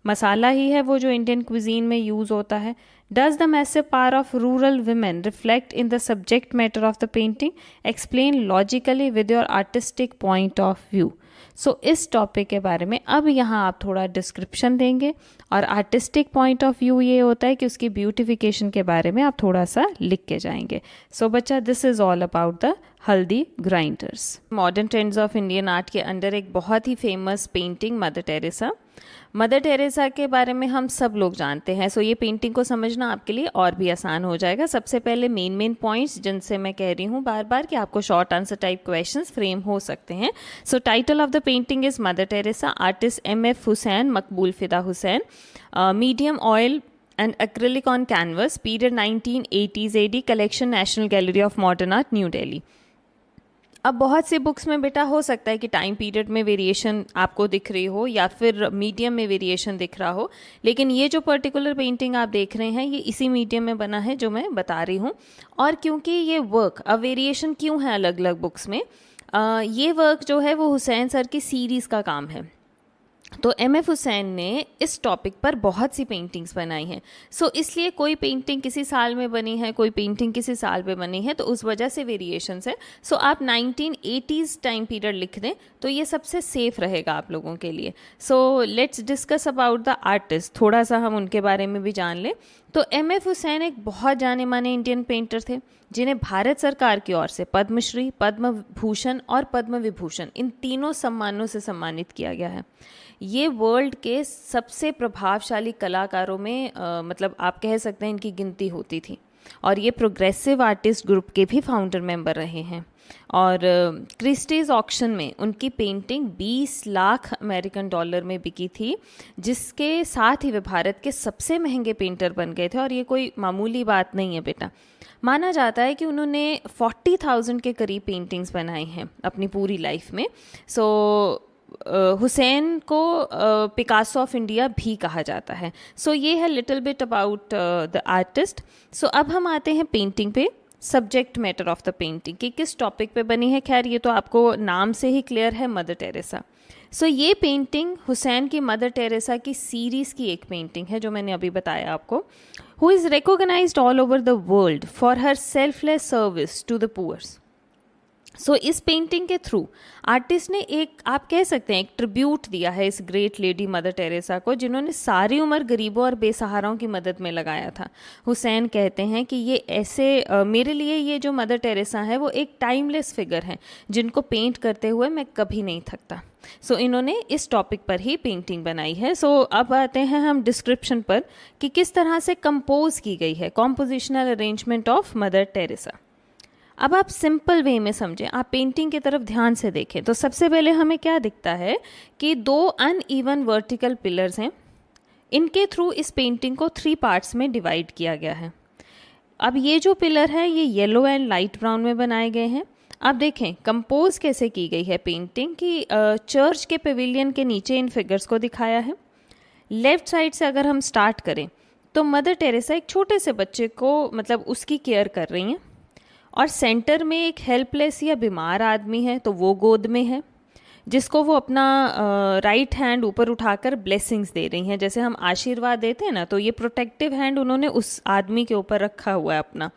मसाला ही है वो जो इंडियन क्विजीन में यूज़ होता है। Does the massive power of rural women reflect in the subject matter of the painting, explain logically with your artistic point of view. इस टॉपिक के बारे में अब यहाँ आप थोड़ा डिस्क्रिप्शन देंगे, और आर्टिस्टिक पॉइंट ऑफ व्यू ये होता है कि उसकी ब्यूटिफिकेशन के बारे में आप थोड़ा सा लिख के जाएंगे। बच्चा, this is all about the haldi grinders. Modern trends of Indian art के अंडर एक बहुत ही famous painting Mother Teresa. Mother Teresa के बारे में हम सब लोग जानते हैं। ये पेंटिंग को समझना आपके लिए और भी आसान हो जाएगा। सबसे पहले मेन पॉइंट्स जिनसे मैं कह रही हूँ बार बार कि आपको short answer type questions frame हो सकते हैं। Title of the painting is mother Teresa, artist MF Hussain, मकबूल फिदा Hussain, medium oil and acrylic on canvas, period 1980s AD, collection National Gallery of Modern Art, new Delhi. अब बहुत सी बुक्स में बेटा हो सकता है कि टाइम पीरियड में वेरिएशन आपको दिख रही हो या फिर मीडियम में वेरिएशन दिख रहा हो, लेकिन ये जो पर्टिकुलर पेंटिंग आप देख रहे हैं ये इसी मीडियम में बना है जो मैं बता रही हूँ। और क्योंकि ये वर्क, अब वेरिएशन क्यों है अलग अलग बुक्स में, ये वर्क जो है वो हुसैन सर की सीरीज़ का काम है। MF हुसैन ने इस टॉपिक पर बहुत सी पेंटिंग्स बनाई हैं। इसलिए कोई पेंटिंग किसी साल में बनी है, कोई पेंटिंग किसी साल पे बनी है, तो उस वजह से वेरिएशंस है। आप 1980s टाइम पीरियड लिख दें तो ये सबसे सेफ रहेगा आप लोगों के लिए। Let's discuss about the artist, थोड़ा सा हम उनके बारे में भी जान लें। MF हुसैन एक बहुत जाने माने इंडियन पेंटर थे जिन्हें भारत सरकार की ओर से पद्मश्री, पद्म भूषण और पद्म विभूषण, इन तीनों सम्मानों से सम्मानित किया गया है। ये वर्ल्ड के सबसे प्रभावशाली कलाकारों में मतलब आप कह सकते हैं इनकी गिनती होती थी, और ये प्रोग्रेसिव आर्टिस्ट ग्रुप के भी फाउंडर मेंबर रहे हैं। और क्रिस्टीज ऑक्शन में उनकी पेंटिंग 20 लाख अमेरिकन डॉलर में बिकी थी, जिसके साथ ही वे भारत के सबसे महंगे पेंटर बन गए थे। और ये कोई मामूली बात नहीं है बेटा। माना जाता है कि उन्होंने 40,000 के करीब पेंटिंग्स बनाई हैं अपनी पूरी लाइफ में। हुसैन को पिकासो ऑफ इंडिया भी कहा जाता है। ये है little bit about the artist. अब हम आते हैं पेंटिंग पे, subject matter of the painting कि किस टॉपिक पे बनी है। खैर ये तो आपको नाम से ही क्लियर है, मदर टेरेसा। ये पेंटिंग हुसैन की मदर टेरेसा की सीरीज़ की एक पेंटिंग है जो मैंने अभी बताया आपको। Who is recognised all over the world for her selfless service to the poors. इस पेंटिंग के थ्रू आर्टिस्ट ने एक, आप कह सकते हैं, एक ट्रिब्यूट दिया है इस ग्रेट लेडी मदर टेरेसा को, जिन्होंने सारी उम्र गरीबों और बेसहाराओं की मदद में लगाया था। हुसैन कहते हैं कि ये ऐसे मेरे लिए ये जो मदर टेरेसा है वो एक टाइमलेस फिगर है जिनको पेंट करते हुए मैं कभी नहीं थकता। इन्होंने इस टॉपिक पर ही पेंटिंग बनाई है। अब आते हैं हम डिस्क्रिप्शन पर कि किस तरह से कंपोज की गई है, compositional arrangement of mother Teresa. अब आप सिंपल वे में समझें, आप पेंटिंग की तरफ ध्यान से देखें तो सबसे पहले हमें क्या दिखता है कि 2 अनइवन वर्टिकल पिलर्स हैं, इनके थ्रू इस पेंटिंग को 3 पार्ट्स में डिवाइड किया गया है। अब ये जो पिलर है ये येलो एंड लाइट ब्राउन में बनाए गए हैं। अब देखें कंपोज कैसे की गई है पेंटिंग कि चर्च के पेविलियन के नीचे इन फिगर्स को दिखाया है। लेफ्ट साइड से अगर हम स्टार्ट करें तो मदर टेरेसा एक छोटे से बच्चे को मतलब उसकी केयर कर रही हैं, और सेंटर में एक हेल्पलेस या बीमार आदमी है तो वो गोद में है, जिसको वो अपना राइट हैंड ऊपर उठाकर ब्लेसिंग्स दे रही हैं। जैसे हम आशीर्वाद देते हैं ना, तो ये प्रोटेक्टिव हैंड उन्होंने उस आदमी के ऊपर रखा हुआ है अपना।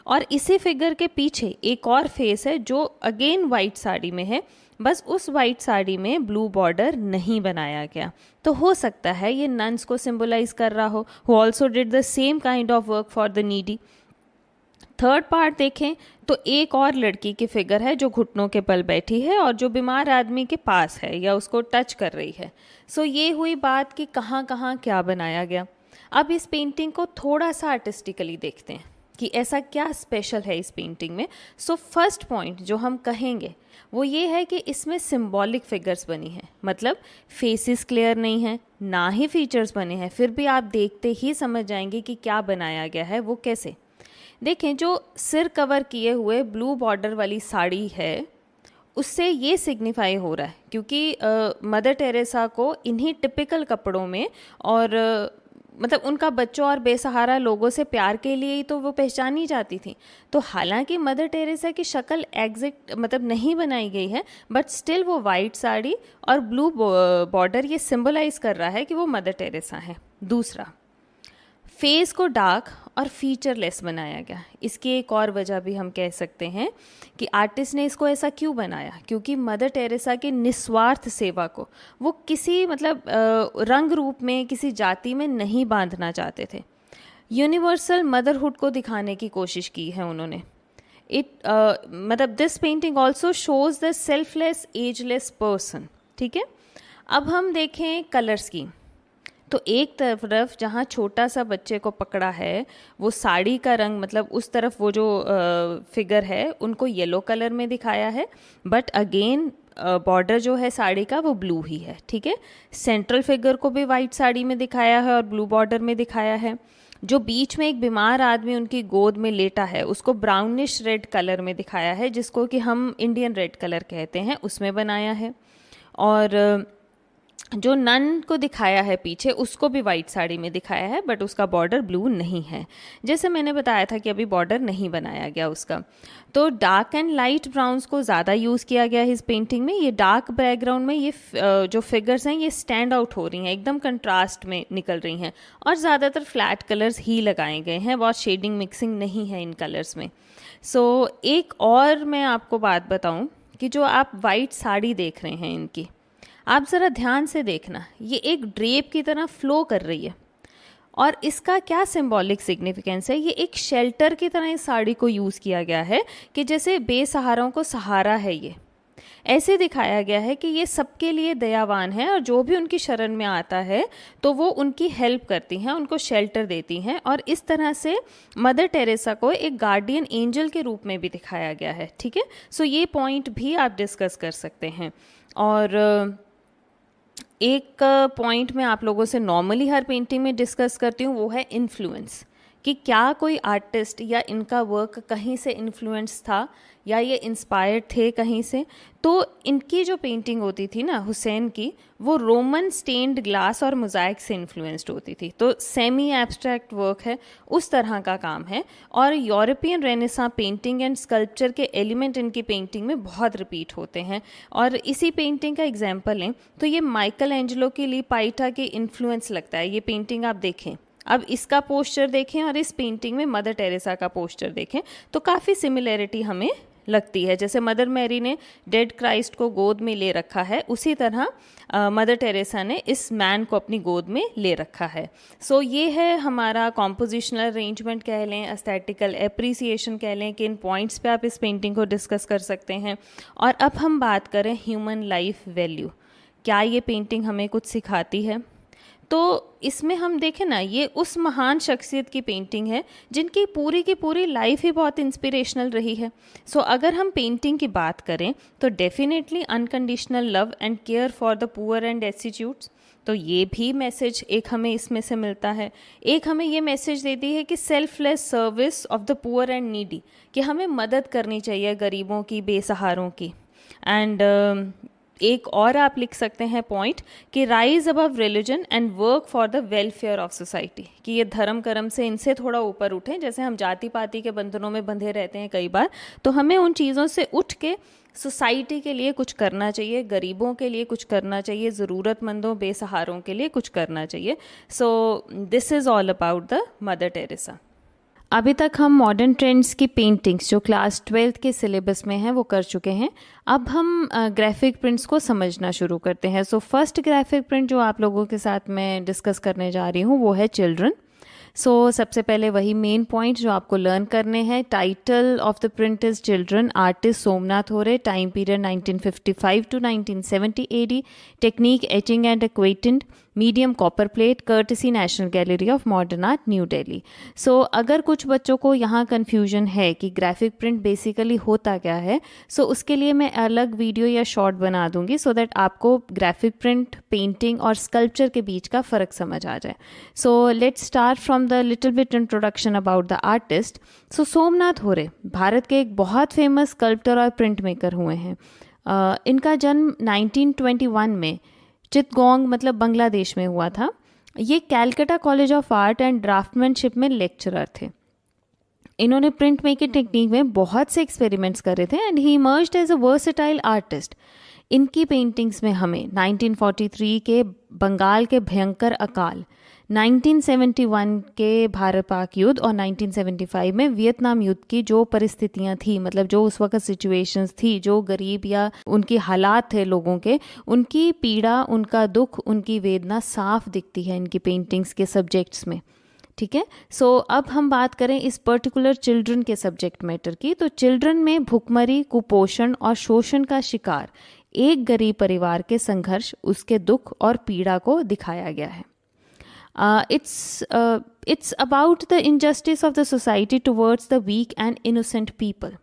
और इसी फिगर के पीछे एक और फेस है जो अगेन वाइट साड़ी में है, बस उस वाइट साड़ी में ब्लू बॉर्डर नहीं बनाया गया। तो हो सकता है ये नन्स को सिंबलाइज कर रहा हो, who also did the same kind of work for the needy. Third part देखें तो एक और लड़की की फिगर है जो घुटनों के बल बैठी है और जो बीमार आदमी के पास है या उसको टच कर रही है। सो ये हुई बात कि कहाँ कहाँ क्या बनाया गया। अब इस पेंटिंग को थोड़ा सा आर्टिस्टिकली देखते हैं कि ऐसा क्या स्पेशल है इस पेंटिंग में। सो फर्स्ट पॉइंट जो हम कहेंगे वो ये है कि इसमें सिंबॉलिक फिगर्स बनी हैं, मतलब फेसेस क्लियर नहीं है, ना ही फीचर्स बने हैं, फिर भी आप देखते ही समझ जाएंगे कि क्या बनाया गया है। वो कैसे, देखें जो सिर कवर किए हुए ब्लू बॉर्डर वाली साड़ी है उससे ये सिग्निफाई हो रहा है क्योंकि मदर टेरेसा को इन्हीं टिपिकल कपड़ों में और मतलब उनका बच्चों और बेसहारा लोगों से प्यार के लिए ही तो वो पहचानी जाती थी। तो हालांकि मदर टेरेसा की शक्ल एग्जैक्ट मतलब नहीं बनाई गई है, बट स्टिल वो वाइट साड़ी और ब्लू बॉर्डर ये सिंबलाइज कर रहा है कि वो मदर टेरेसा है। दूसरा, फेस को डार्क और फीचरलेस बनाया गया। इसकी एक और वजह भी हम कह सकते हैं कि आर्टिस्ट ने इसको ऐसा क्यों बनाया, क्योंकि मदर टेरेसा की निस्वार्थ सेवा को वो किसी मतलब रंग रूप में किसी जाति में नहीं बांधना चाहते थे। यूनिवर्सल मदरहुड को दिखाने की कोशिश की है उन्होंने। मतलब this painting also shows the selfless ageless person. ठीक है, अब हम देखें कलर स्कीम। तो एक तरफ जहाँ छोटा सा बच्चे को पकड़ा है वो साड़ी का रंग मतलब उस तरफ वो जो फिगर है उनको येलो कलर में दिखाया है, बट अगेन बॉर्डर जो है साड़ी का वो ब्लू ही है। ठीक है, सेंट्रल फिगर को भी वाइट साड़ी में दिखाया है और ब्लू बॉर्डर में दिखाया है। जो बीच में एक बीमार आदमी उनकी गोद में लेटा है उसको ब्राउनिश रेड कलर में दिखाया है, जिसको कि हम इंडियन रेड कलर कहते हैं, उसमें बनाया है। और जो नन को दिखाया है पीछे उसको भी वाइट साड़ी में दिखाया है, बट उसका बॉर्डर ब्लू नहीं है। जैसे मैंने बताया था कि अभी बॉर्डर नहीं बनाया गया उसका। तो डार्क एंड लाइट ब्राउन्स को ज़्यादा यूज़ किया गया है इस पेंटिंग में। ये डार्क बैकग्राउंड में ये जो फिगर्स हैं ये स्टैंड आउट हो रही हैं, एकदम कंट्रास्ट में निकल रही हैं, और ज़्यादातर फ्लैट कलर्स ही लगाए गए हैं, बहुत शेडिंग मिक्सिंग नहीं है इन कलर्स में। सो एक और मैं आपको बात बताऊँ कि जो आप वाइट साड़ी देख रहे हैं इनकी, आप ज़रा ध्यान से देखना, ये एक ड्रेप की तरह फ्लो कर रही है। और इसका क्या सिंबॉलिक सिग्निफिकेंस है, ये एक शेल्टर की तरह इस साड़ी को यूज़ किया गया है कि जैसे बेसहारों को सहारा है। ये ऐसे दिखाया गया है कि ये सबके लिए दयावान है और जो भी उनकी शरण में आता है तो वो उनकी हेल्प करती हैं, उनको शेल्टर देती हैं। और इस तरह से मदर टेरेसा को एक गार्डियन एंजल के रूप में भी दिखाया गया है। ठीक है, सो ये पॉइंट भी आप डिस्कस कर सकते हैं। और एक पॉइंट मैं आप लोगों से नॉर्मली हर पेंटिंग में डिस्कस करती हूँ, वो है इन्फ्लुएंस, कि क्या कोई आर्टिस्ट या इनका वर्क कहीं से इन्फ्लुएंस था या ये इंस्पायर्ड थे कहीं से। तो इनकी जो पेंटिंग होती थी ना हुसैन की, वो रोमन स्टेन्ड ग्लास और मोज़ाइक से इन्फ्लुएंस्ड होती थी। तो सेमी एब्स्ट्रैक्ट वर्क है, उस तरह का काम है। और European renaissance painting and sculpture के एलिमेंट इनकी पेंटिंग में बहुत रिपीट होते हैं। और इसी पेंटिंग का एग्जाम्पल लें तो ये माइकल एंजेलो की ली पाइटा के इन्फ्लुएंस लगता है। ये पेंटिंग आप देखें, अब इसका पोस्टर देखें और इस पेंटिंग में मदर टेरेसा का पोस्टर देखें तो काफ़ी सिमिलैरिटी हमें लगती है। जैसे मदर मैरी ने डेड क्राइस्ट को गोद में ले रखा है, उसी तरह मदर टेरेसा ने इस मैन को अपनी गोद में ले रखा है। सो ये है हमारा कॉम्पोजिशनल अरेंजमेंट कह लें, एस्थेटिकल एप्रिसिएशन कह लें, कि इन पॉइंट्स पे आप इस पेंटिंग को डिस्कस कर सकते हैं। और अब हम बात करें ह्यूमन लाइफ वैल्यू, क्या ये पेंटिंग हमें कुछ सिखाती है। तो इसमें हम देखें ना, ये उस महान शख्सियत की पेंटिंग है जिनकी पूरी की पूरी लाइफ ही बहुत इंस्पिरेशनल रही है। सो अगर हम पेंटिंग की बात करें तो definitely unconditional love and care for the poor and डेस्टिट्यूट्स, तो ये भी मैसेज एक हमें इसमें से मिलता है। एक हमें ये मैसेज देती है कि selfless service of the poor and needy, कि हमें मदद करनी चाहिए गरीबों की, बेसहारों की। एंड एक और आप लिख सकते हैं पॉइंट कि rise above religion and work for the welfare of society, कि ये धर्म कर्म से इनसे थोड़ा ऊपर उठें। जैसे हम जाति पाति के बंधनों में बंधे रहते हैं कई बार, तो हमें उन चीज़ों से उठ के सोसाइटी के लिए कुछ करना चाहिए, गरीबों के लिए कुछ करना चाहिए, ज़रूरतमंदों बेसहारों के लिए कुछ करना चाहिए। सो this is all about the mother Teresa. अभी तक हम मॉडर्न ट्रेंड्स की पेंटिंग्स जो क्लास 12th के सिलेबस में हैं वो कर चुके हैं। अब हम ग्राफिक प्रिंट्स को समझना शुरू करते हैं। सो फर्स्ट ग्राफिक प्रिंट जो आप लोगों के साथ मैं डिस्कस करने जा रही हूँ वो है चिल्ड्रन। सो सबसे पहले वही मेन पॉइंट जो आपको लर्न करने हैं। Title of the print is children, artist Somnath Hore, time period 1955 to 1970 AD, technique etching and aquatint, medium copper plate, courtesy national gallery of modern art New Delhi. So अगर कुछ बच्चों को यहाँ कन्फ्यूजन है कि ग्राफिक प्रिंट बेसिकली होता क्या है, सो उसके लिए मैं अलग वीडियो या शॉर्ट बना दूंगी सो दैट आपको ग्राफिक प्रिंट, पेंटिंग और स्कल्पचर के बीच का फ़र्क समझ आ जाए। So let's start from the little bit introduction about the artist. So Somnath Hore Bharat के एक बहुत फेमस स्कल्प्टर और प्रिंट मेकर हुए हैं। इनका जन्म 1921 में चितगोंग मतलब बांग्लादेश में हुआ था। ये Calcutta college of art and draftsmanship में लेक्चरर थे। इन्होंने प्रिंट मेकिंग टेक्निक में बहुत से एक्सपेरिमेंट्स करे थे and he emerged as a versatile artist. इनकी पेंटिंग्स में हमें 1943 के बंगाल के भयंकर अकाल, 1971 के भारत पाक युद्ध और 1975 में वियतनाम युद्ध की जो परिस्थितियां थी, मतलब जो उस वक्त सिचुएशंस थी, जो गरीब या उनके हालात थे लोगों के, उनकी पीड़ा, उनका दुख, उनकी वेदना साफ दिखती है इनकी पेंटिंग्स के सब्जेक्ट्स में। ठीक है। सो अब हम बात करें इस पर्टिकुलर चिल्ड्रन के सब्जेक्ट मैटर की, तो चिल्ड्रन में भुखमरी, कुपोषण और शोषण का शिकार एक गरीब परिवार के संघर्ष, उसके दुख और पीड़ा को दिखाया गया है। It's about the injustice of the society towards the weak and innocent people.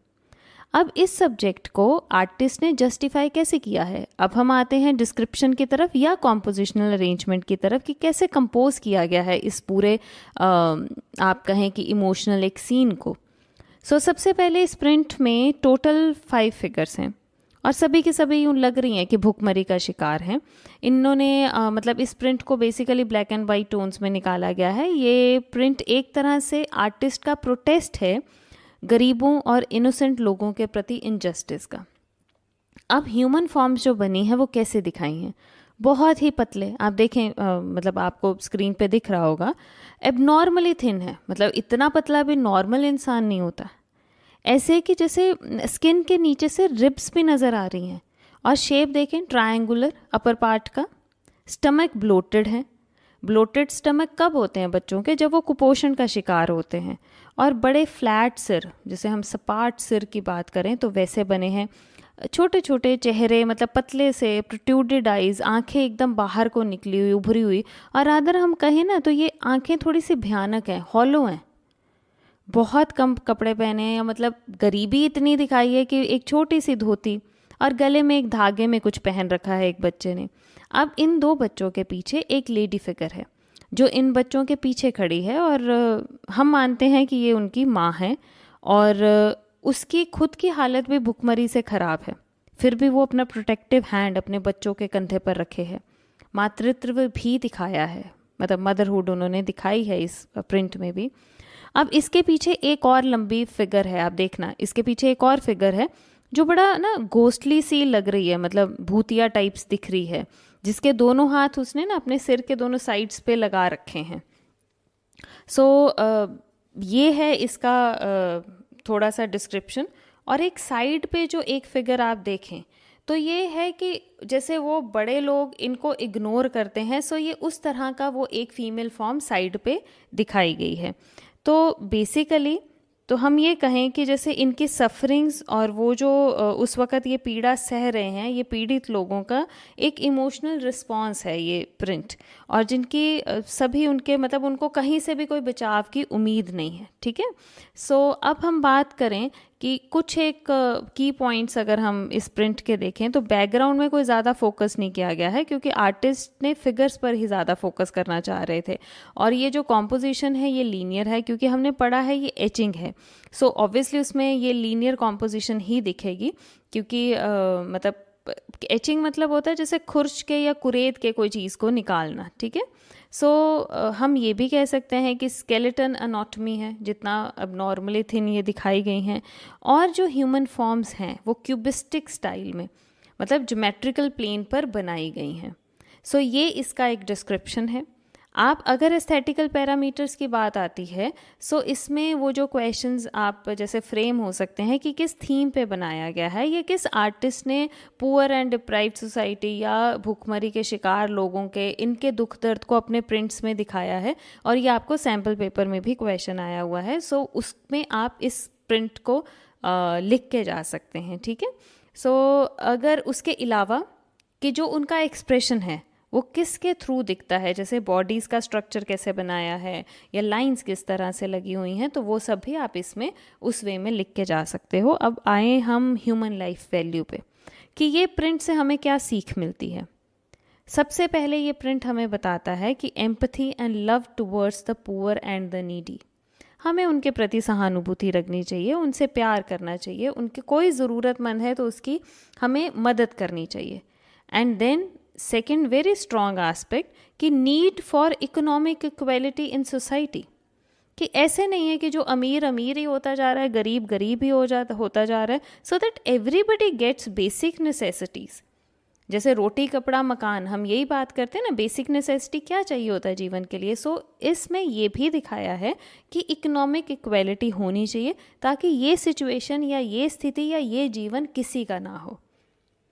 अब इस सब्जेक्ट को आर्टिस्ट ने जस्टिफाई कैसे किया है? अब हम आते हैं डिस्क्रिप्शन की तरफ या कॉम्पोजिशनल अरेंजमेंट की तरफ कि कैसे कंपोज किया गया है इस पूरे आप कहें कि इमोशनल एक सीन को। सो सबसे पहले इस प्रिंट में टोटल 5 फिगर्स हैं और सभी की सभी यूँ लग रही हैं कि भुखमरी का शिकार हैं। इन्होंने मतलब इस प्रिंट को basically black and white tones में निकाला गया है। ये प्रिंट एक तरह से आर्टिस्ट का प्रोटेस्ट है गरीबों और इनोसेंट लोगों के प्रति इनजस्टिस का। अब ह्यूमन फॉर्म्स जो बनी है वो कैसे दिखाई हैं? बहुत ही पतले, आप देखें मतलब आपको स्क्रीन पे दिख रहा होगा, एबनॉर्मली थिन है, मतलब इतना पतला भी नॉर्मल इंसान नहीं होता। ऐसे कि जैसे स्किन के नीचे से रिब्स भी नज़र आ रही हैं और शेप देखें ट्रायंगुलर अपर पार्ट का। स्टमक ब्लोटेड है। ब्लोटेड स्टमक कब होते हैं बच्चों के? जब वो कुपोषण का शिकार होते हैं। और बड़े फ्लैट सिर, जैसे हम सपाट सिर की बात करें तो वैसे बने हैं। छोटे छोटे चेहरे, मतलब पतले से, प्रोट्रूडेड आइज़, आंखें एकदम बाहर को निकली हुई, उभरी हुई। और अगर हम कहें ना तो ये आंखें थोड़ी सी भयानक हैं, हॉलो हैं। बहुत कम कपड़े पहने हैं, या मतलब गरीबी इतनी दिखाई है कि एक छोटी सी धोती और गले में एक धागे में कुछ पहन रखा है एक बच्चे ने। अब इन 2 बच्चों के पीछे एक लेडी फिगर है जो इन बच्चों के पीछे खड़ी है और हम मानते हैं कि ये उनकी माँ है और उसकी खुद की हालत भी भुखमरी से ख़राब है, फिर भी वो अपना प्रोटेक्टिव हैंड अपने बच्चों के कंधे पर रखे है। मातृत्व भी दिखाया है, मतलब मदरहुड उन्होंने दिखाई है इस प्रिंट में भी। अब इसके पीछे एक और लंबी फिगर है, आप देखना इसके पीछे एक और फिगर है जो बड़ा ना घोस्टली सी लग रही है, मतलब भूतिया टाइप्स दिख रही है, जिसके दोनों हाथ उसने ना अपने सिर के दोनों साइड्स पे लगा रखे हैं। सो ये है इसका थोड़ा सा डिस्क्रिप्शन। और एक साइड पे जो एक फिगर आप देखें तो ये है कि जैसे वो बड़े लोग इनको इग्नोर करते हैं, सो ये उस तरह का वो एक फीमेल फॉर्म साइड पे दिखाई गई है। तो बेसिकली तो हम ये कहें कि जैसे इनकी सफरिंग्स और वो जो उस वक़्त ये पीड़ा सह रहे हैं, ये पीड़ित लोगों का एक इमोशनल रिस्पॉन्स है ये प्रिंट, और जिनकी सभी उनके मतलब उनको कहीं से भी कोई बचाव की उम्मीद नहीं है। ठीक है। सो अब हम बात करें कि कुछ एक की पॉइंट्स अगर हम इस प्रिंट के देखें तो बैकग्राउंड में कोई ज़्यादा फोकस नहीं किया गया है, क्योंकि आर्टिस्ट ने फिगर्स पर ही ज़्यादा फोकस करना चाह रहे थे। और ये जो कॉम्पोजिशन है ये लीनियर है, क्योंकि हमने पढ़ा है ये एचिंग है, सो ऑब्वियसली उसमें ये लीनियर कॉम्पोजिशन ही दिखेगी, क्योंकि मतलब एचिंग मतलब होता है जैसे खुर्च के या कुरेद के कोई चीज़ को निकालना, ठीक है। सो हम ये भी कह सकते हैं कि स्केलेटन अनॉटमी है, जितना अब नॉर्मली थिन ये दिखाई गई हैं। और जो ह्यूमन फॉर्म्स हैं वो क्यूबिस्टिक स्टाइल में, मतलब ज्योमेट्रिकल प्लेन पर बनाई गई हैं। सो ये इसका एक डिस्क्रिप्शन है। आप अगर एस्थेटिकल पैरामीटर्स की बात आती है, सो इसमें वो जो क्वेश्चंस आप जैसे फ्रेम हो सकते हैं कि किस थीम पे बनाया गया है, या किस आर्टिस्ट ने पुअर एंड डिप्राइव्ड सोसाइटी या भूखमरी के शिकार लोगों के इनके दुख दर्द को अपने प्रिंट्स में दिखाया है। और ये आपको सैम्पल पेपर में भी क्वेश्चन आया हुआ है, सो उसमें आप इस प्रिंट को लिख के जा सकते हैं, ठीक है। सो अगर उसके अलावा कि जो उनका एक्सप्रेशन है वो किसके थ्रू दिखता है, जैसे बॉडीज़ का स्ट्रक्चर कैसे बनाया है या लाइंस किस तरह से लगी हुई हैं, तो वो सब भी आप इसमें उस वे में लिख के जा सकते हो। अब आए हम ह्यूमन लाइफ वैल्यू पे कि ये प्रिंट से हमें क्या सीख मिलती है। सबसे पहले ये प्रिंट हमें बताता है कि empathy and love towards the poor and the needy, हमें उनके प्रति सहानुभूति रखनी चाहिए, उनसे प्यार करना चाहिए, उनके कोई ज़रूरतमंद है तो उसकी हमें मदद करनी चाहिए। And then second very strong aspect कि need for economic equality in society, कि ऐसे नहीं है कि जो अमीर अमीर ही होता जा रहा है, गरीब गरीब ही होता जा रहा है, so that everybody gets basic necessities, जैसे रोटी कपड़ा मकान, हम यही बात करते हैं ना, बेसिक नेसेसिटी क्या चाहिए होता है जीवन के लिए। सो इसमें ये भी दिखाया है कि इकोनॉमिक इक्वेलिटी होनी चाहिए, ताकि ये सिचुएशन या ये स्थिति या ये जीवन किसी का ना हो।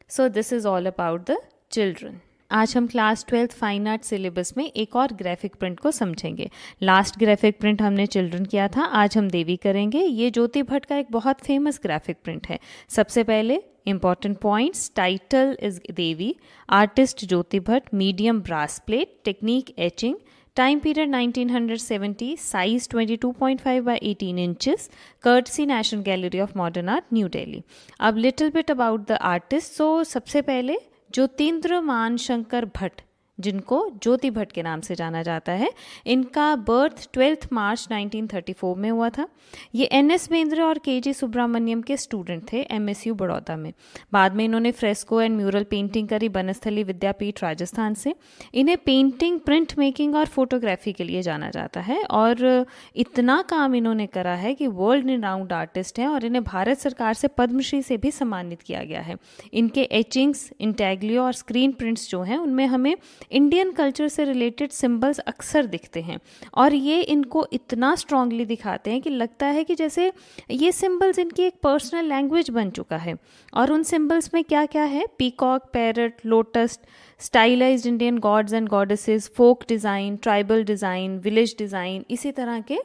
सो this is all about the children. आज हम class 12th fine art syllabus में एक और ग्राफिक प्रिंट को समझेंगे। लास्ट ग्राफिक प्रिंट हमने चिल्ड्रन किया था, आज हम देवी करेंगे। ये ज्योति भट्ट का एक बहुत फेमस ग्राफिक प्रिंट है। सबसे पहले important points, title is Devi, artist Jyoti Bhatt, medium brass plate, technique etching, time period 1970, size 22.5 by 18 inches, courtesy national gallery of modern art, New Delhi. अब little bit about the artist. So सबसे पहले ज्योतिन्द्र मान शंकर भट्ट, जिनको ज्योति भट्ट के नाम से जाना जाता है, इनका बर्थ 12 मार्च 1934 में हुआ था। ये NS बेंद्रे और KG सुब्रमण्यम के स्टूडेंट थे MSU बड़ौदा में। बाद में इन्होंने फ्रेस्को एंड म्यूरल पेंटिंग करी बनस्थली विद्यापीठ राजस्थान से। इन्हें पेंटिंग, प्रिंट मेकिंग और फोटोग्राफी के लिए जाना जाता है, और इतना काम इन्होंने करा है कि वर्ल्ड रिनाउंड आर्टिस्ट हैं, और इन्हें भारत सरकार से पद्मश्री से भी सम्मानित किया गया है। इनके एचिंग्स, इंटैग्लियो और स्क्रीन प्रिंट्स जो हैं उनमें हमें इंडियन कल्चर से रिलेटेड सिंबल्स अक्सर दिखते हैं, और ये इनको इतना स्ट्रांगली दिखाते हैं कि लगता है कि जैसे ये सिंबल्स इनकी एक पर्सनल लैंग्वेज बन चुका है। और उन सिंबल्स में क्या क्या है, peacock, parrot, lotus, stylised Indian gods and goddesses, folk design, tribal design, village design, इसी तरह के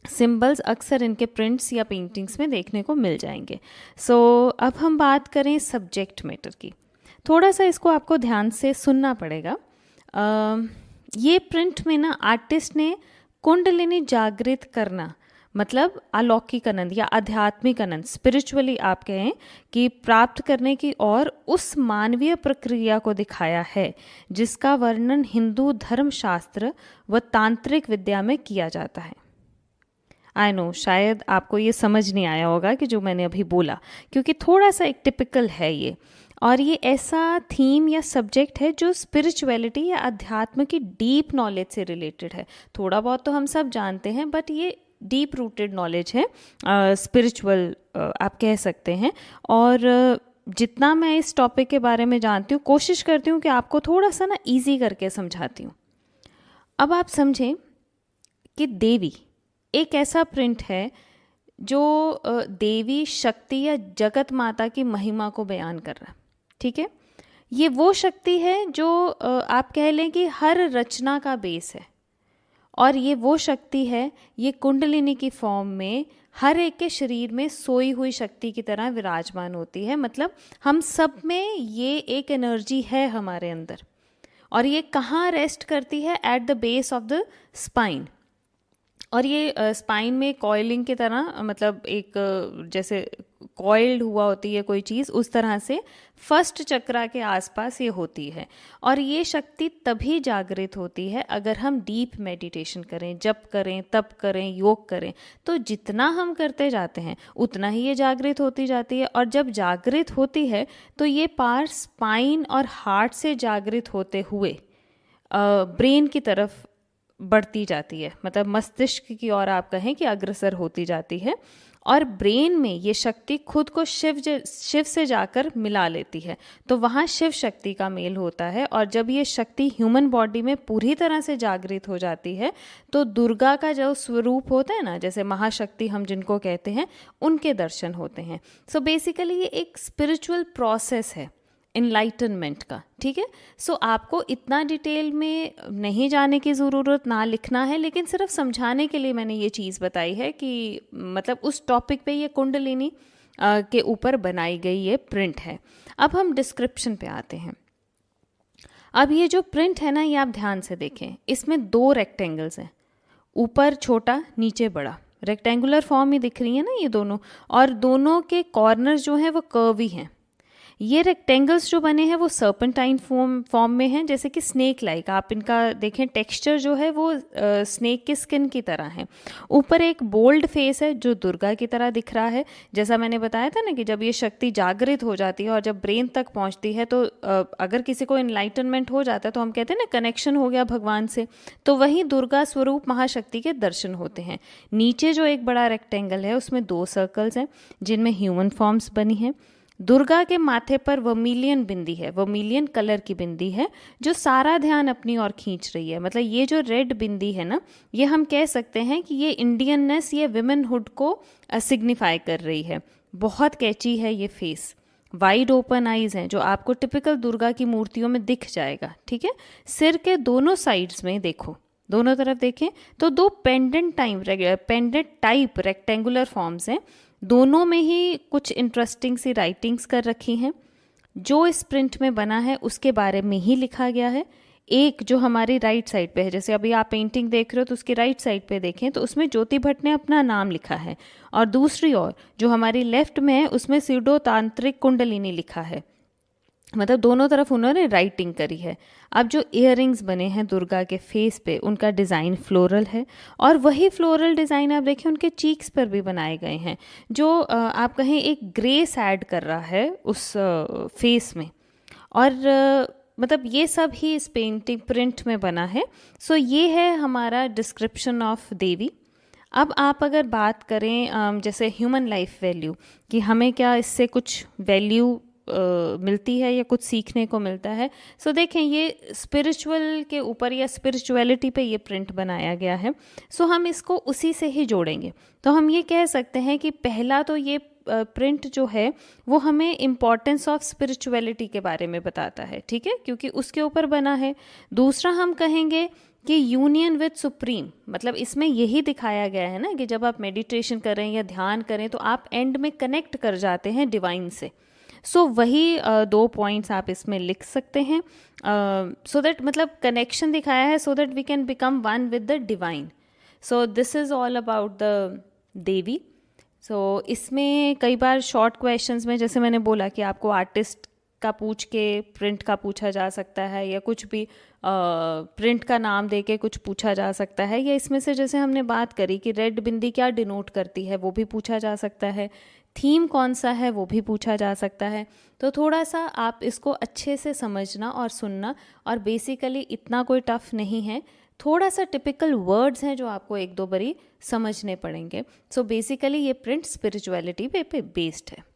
सिंबल्स अक्सर इनके प्रिंट्स या पेंटिंग्स में देखने को मिल जाएंगे। सो अब हम बात करें सब्जेक्ट मैटर की। थोड़ा सा इसको आपको ध्यान से सुनना पड़ेगा। ये प्रिंट में ना आर्टिस्ट ने कुंडलिनी जागृत करना, मतलब अलौकिक आनंद या आध्यात्मिक आनंद, स्पिरिचुअली आप कहें कि प्राप्त करने की और उस मानवीय प्रक्रिया को दिखाया है जिसका वर्णन हिंदू धर्मशास्त्र व तांत्रिक विद्या में किया जाता है। आई नो शायद आपको ये समझ नहीं आया होगा कि जो मैंने अभी बोला, क्योंकि थोड़ा सा एक टिपिकल है ये, और ये ऐसा थीम या सब्जेक्ट है जो स्पिरिचुअलिटी या अध्यात्म की डीप नॉलेज से रिलेटेड है। थोड़ा बहुत तो हम सब जानते हैं, बट ये डीप रूटेड नॉलेज है, स्पिरिचुअल आप कह सकते हैं। और जितना मैं इस टॉपिक के बारे में जानती हूँ, कोशिश करती हूँ कि आपको थोड़ा सा ना ईजी करके समझाती हूँ। अब आप समझें कि देवी एक ऐसा प्रिंट है जो देवी शक्ति या जगत माता की महिमा को बयान कर रहा है, ठीक है। ये वो शक्ति है जो आप कह लें कि हर रचना का बेस है, और ये वो शक्ति है, ये कुंडलिनी की फॉर्म में हर एक के शरीर में सोई हुई शक्ति की तरह विराजमान होती है। मतलब हम सब में ये एक एनर्जी है हमारे अंदर, और ये कहाँ रेस्ट करती है, at the base of the spine. और ये स्पाइन में कॉइलिंग की तरह, मतलब एक जैसे कॉइल्ड हुआ होती है कोई चीज़, उस तरह से फर्स्ट चक्रा के आसपास ये होती है। और ये शक्ति तभी जागृत होती है अगर हम डीप मेडिटेशन करें, जप करें, तप करें, योग करें। तो जितना हम करते जाते हैं उतना ही ये जागृत होती जाती है। और जब जागृत होती है तो ये पार स्पाइन और हार्ट से जागृत होते हुए ब्रेन की तरफ बढ़ती जाती है, मतलब मस्तिष्क की ओर आप कहें कि अग्रसर होती जाती है। और ब्रेन में ये शक्ति खुद को शिव से जाकर मिला लेती है, तो वहाँ शिव शक्ति का मेल होता है। और जब ये शक्ति ह्यूमन बॉडी में पूरी तरह से जागृत हो जाती है तो दुर्गा का जो स्वरूप होता है ना, जैसे महाशक्ति हम जिनको कहते हैं, उनके दर्शन होते हैं। सो बेसिकली ये एक स्पिरिचुअल प्रोसेस है इनलाइटनमेंट का, ठीक है। सो आपको इतना डिटेल में नहीं जाने की ज़रूरत, ना लिखना है, लेकिन सिर्फ समझाने के लिए मैंने ये चीज़ बताई है कि मतलब उस टॉपिक पे ये कुंडलिनी के ऊपर बनाई गई ये प्रिंट है। अब हम डिस्क्रिप्शन पे आते हैं। अब ये जो प्रिंट है ना, ये आप ध्यान से देखें, इसमें 2 रेक्टेंगल्स हैं, ऊपर छोटा नीचे बड़ा, रेक्टेंगुलर फॉर्म ही दिख रही है ना ये दोनों, और दोनों के कॉर्नर्स जो हैं वो कर्वी हैं। ये रेक्टेंगल्स जो बने हैं वो सर्पेंटाइन फॉर्म में हैं, जैसे कि स्नेक लाइक। आप इनका देखें, टेक्सचर जो है वो स्नेक की स्किन की तरह है। ऊपर एक बोल्ड फेस है जो दुर्गा की तरह दिख रहा है। जैसा मैंने बताया था ना कि जब ये शक्ति जागृत हो जाती है और जब ब्रेन तक पहुंचती है तो अगर किसी को एनलाइटनमेंट हो जाता है तो हम कहते हैं ना कनेक्शन हो गया भगवान से, तो वहीं दुर्गा स्वरूप महाशक्ति के दर्शन होते हैं। नीचे जो एक बड़ा रेक्टेंगल है उसमें 2 सर्कल्स हैं जिनमें ह्यूमन फॉर्म्स बनी हैं। दुर्गा के माथे पर वर्मिलियन बिंदी है, वर्मिलियन कलर की बिंदी है जो सारा ध्यान अपनी ओर खींच रही है। मतलब ये जो रेड बिंदी है ना, ये हम कह सकते हैं कि ये इंडियननेस, ये विमेनहुड को सिग्निफाई कर रही है। बहुत कैची है ये फेस, वाइड ओपन आईज हैं जो आपको टिपिकल दुर्गा की मूर्तियों में दिख जाएगा, ठीक है। सिर के दोनों साइड्स में देखो, दोनों तरफ देखें तो 2 पेंडेंट टाइप रेक्टेंगुलर फॉर्म्स हैं। दोनों में ही कुछ इंटरेस्टिंग सी राइटिंग्स कर रखी हैं। जो इस प्रिंट में बना है उसके बारे में ही लिखा गया है। एक जो हमारी राइट साइड पे है, जैसे अभी आप पेंटिंग देख रहे हो तो उसकी राइट साइड पे देखें तो उसमें ज्योति भट्ट ने अपना नाम लिखा है, और दूसरी ओर जो हमारी लेफ्ट में है उसमें सीडो तांत्रिक कुंडलिनी लिखा है। मतलब दोनों तरफ उन्होंने राइटिंग करी है। अब जो इयररिंग्स बने हैं दुर्गा के फेस पे, उनका डिज़ाइन फ्लोरल है, और वही फ्लोरल डिज़ाइन आप देखें उनके चीक्स पर भी बनाए गए हैं, जो आप कहें एक ग्रेस ऐड कर रहा है उस फेस में। और मतलब ये सब ही इस पेंटिंग प्रिंट में बना है। सो ये है हमारा डिस्क्रिप्शन ऑफ देवी। अब आप अगर बात करें जैसे ह्यूमन लाइफ वैल्यू, कि हमें क्या इससे कुछ वैल्यू मिलती है या कुछ सीखने को मिलता है। सो देखें, ये स्पिरिचुअल के ऊपर या स्पिरिचुअलिटी पे ये प्रिंट बनाया गया है। सो हम इसको उसी से ही जोड़ेंगे। तो हम ये कह सकते हैं कि पहला तो ये प्रिंट जो है वो हमें इम्पॉर्टेंस ऑफ स्पिरिचुअलिटी के बारे में बताता है, ठीक है, क्योंकि उसके ऊपर बना है। दूसरा हम कहेंगे कि यूनियन विद सुप्रीम, मतलब इसमें यही दिखाया गया है ना कि जब आप मेडिटेशन करें या ध्यान करें तो आप एंड में कनेक्ट कर जाते हैं डिवाइन से। सो वही 2 पॉइंट्स आप इसमें लिख सकते हैं, सो दैट मतलब कनेक्शन दिखाया है, so that we can become one with the divine. So this is all about the Devi. So इसमें कई बार शॉर्ट क्वेश्चंस में, जैसे मैंने बोला कि आपको आर्टिस्ट का पूछ के प्रिंट का पूछा जा सकता है, या कुछ भी प्रिंट का नाम दे के कुछ पूछा जा सकता है, या इसमें से जैसे हमने बात करी कि रेड बिंदी क्या डिनोट करती है वो भी पूछा जा सकता है, थीम कौन सा है वो भी पूछा जा सकता है। तो थोड़ा सा आप इसको अच्छे से समझना और सुनना, और बेसिकली इतना कोई टफ नहीं है, थोड़ा सा टिपिकल वर्ड्स हैं जो आपको 1-2 बारी समझने पड़ेंगे। सो बेसिकली ये प्रिंट स्पिरिचुअलिटी पे बेस्ड है।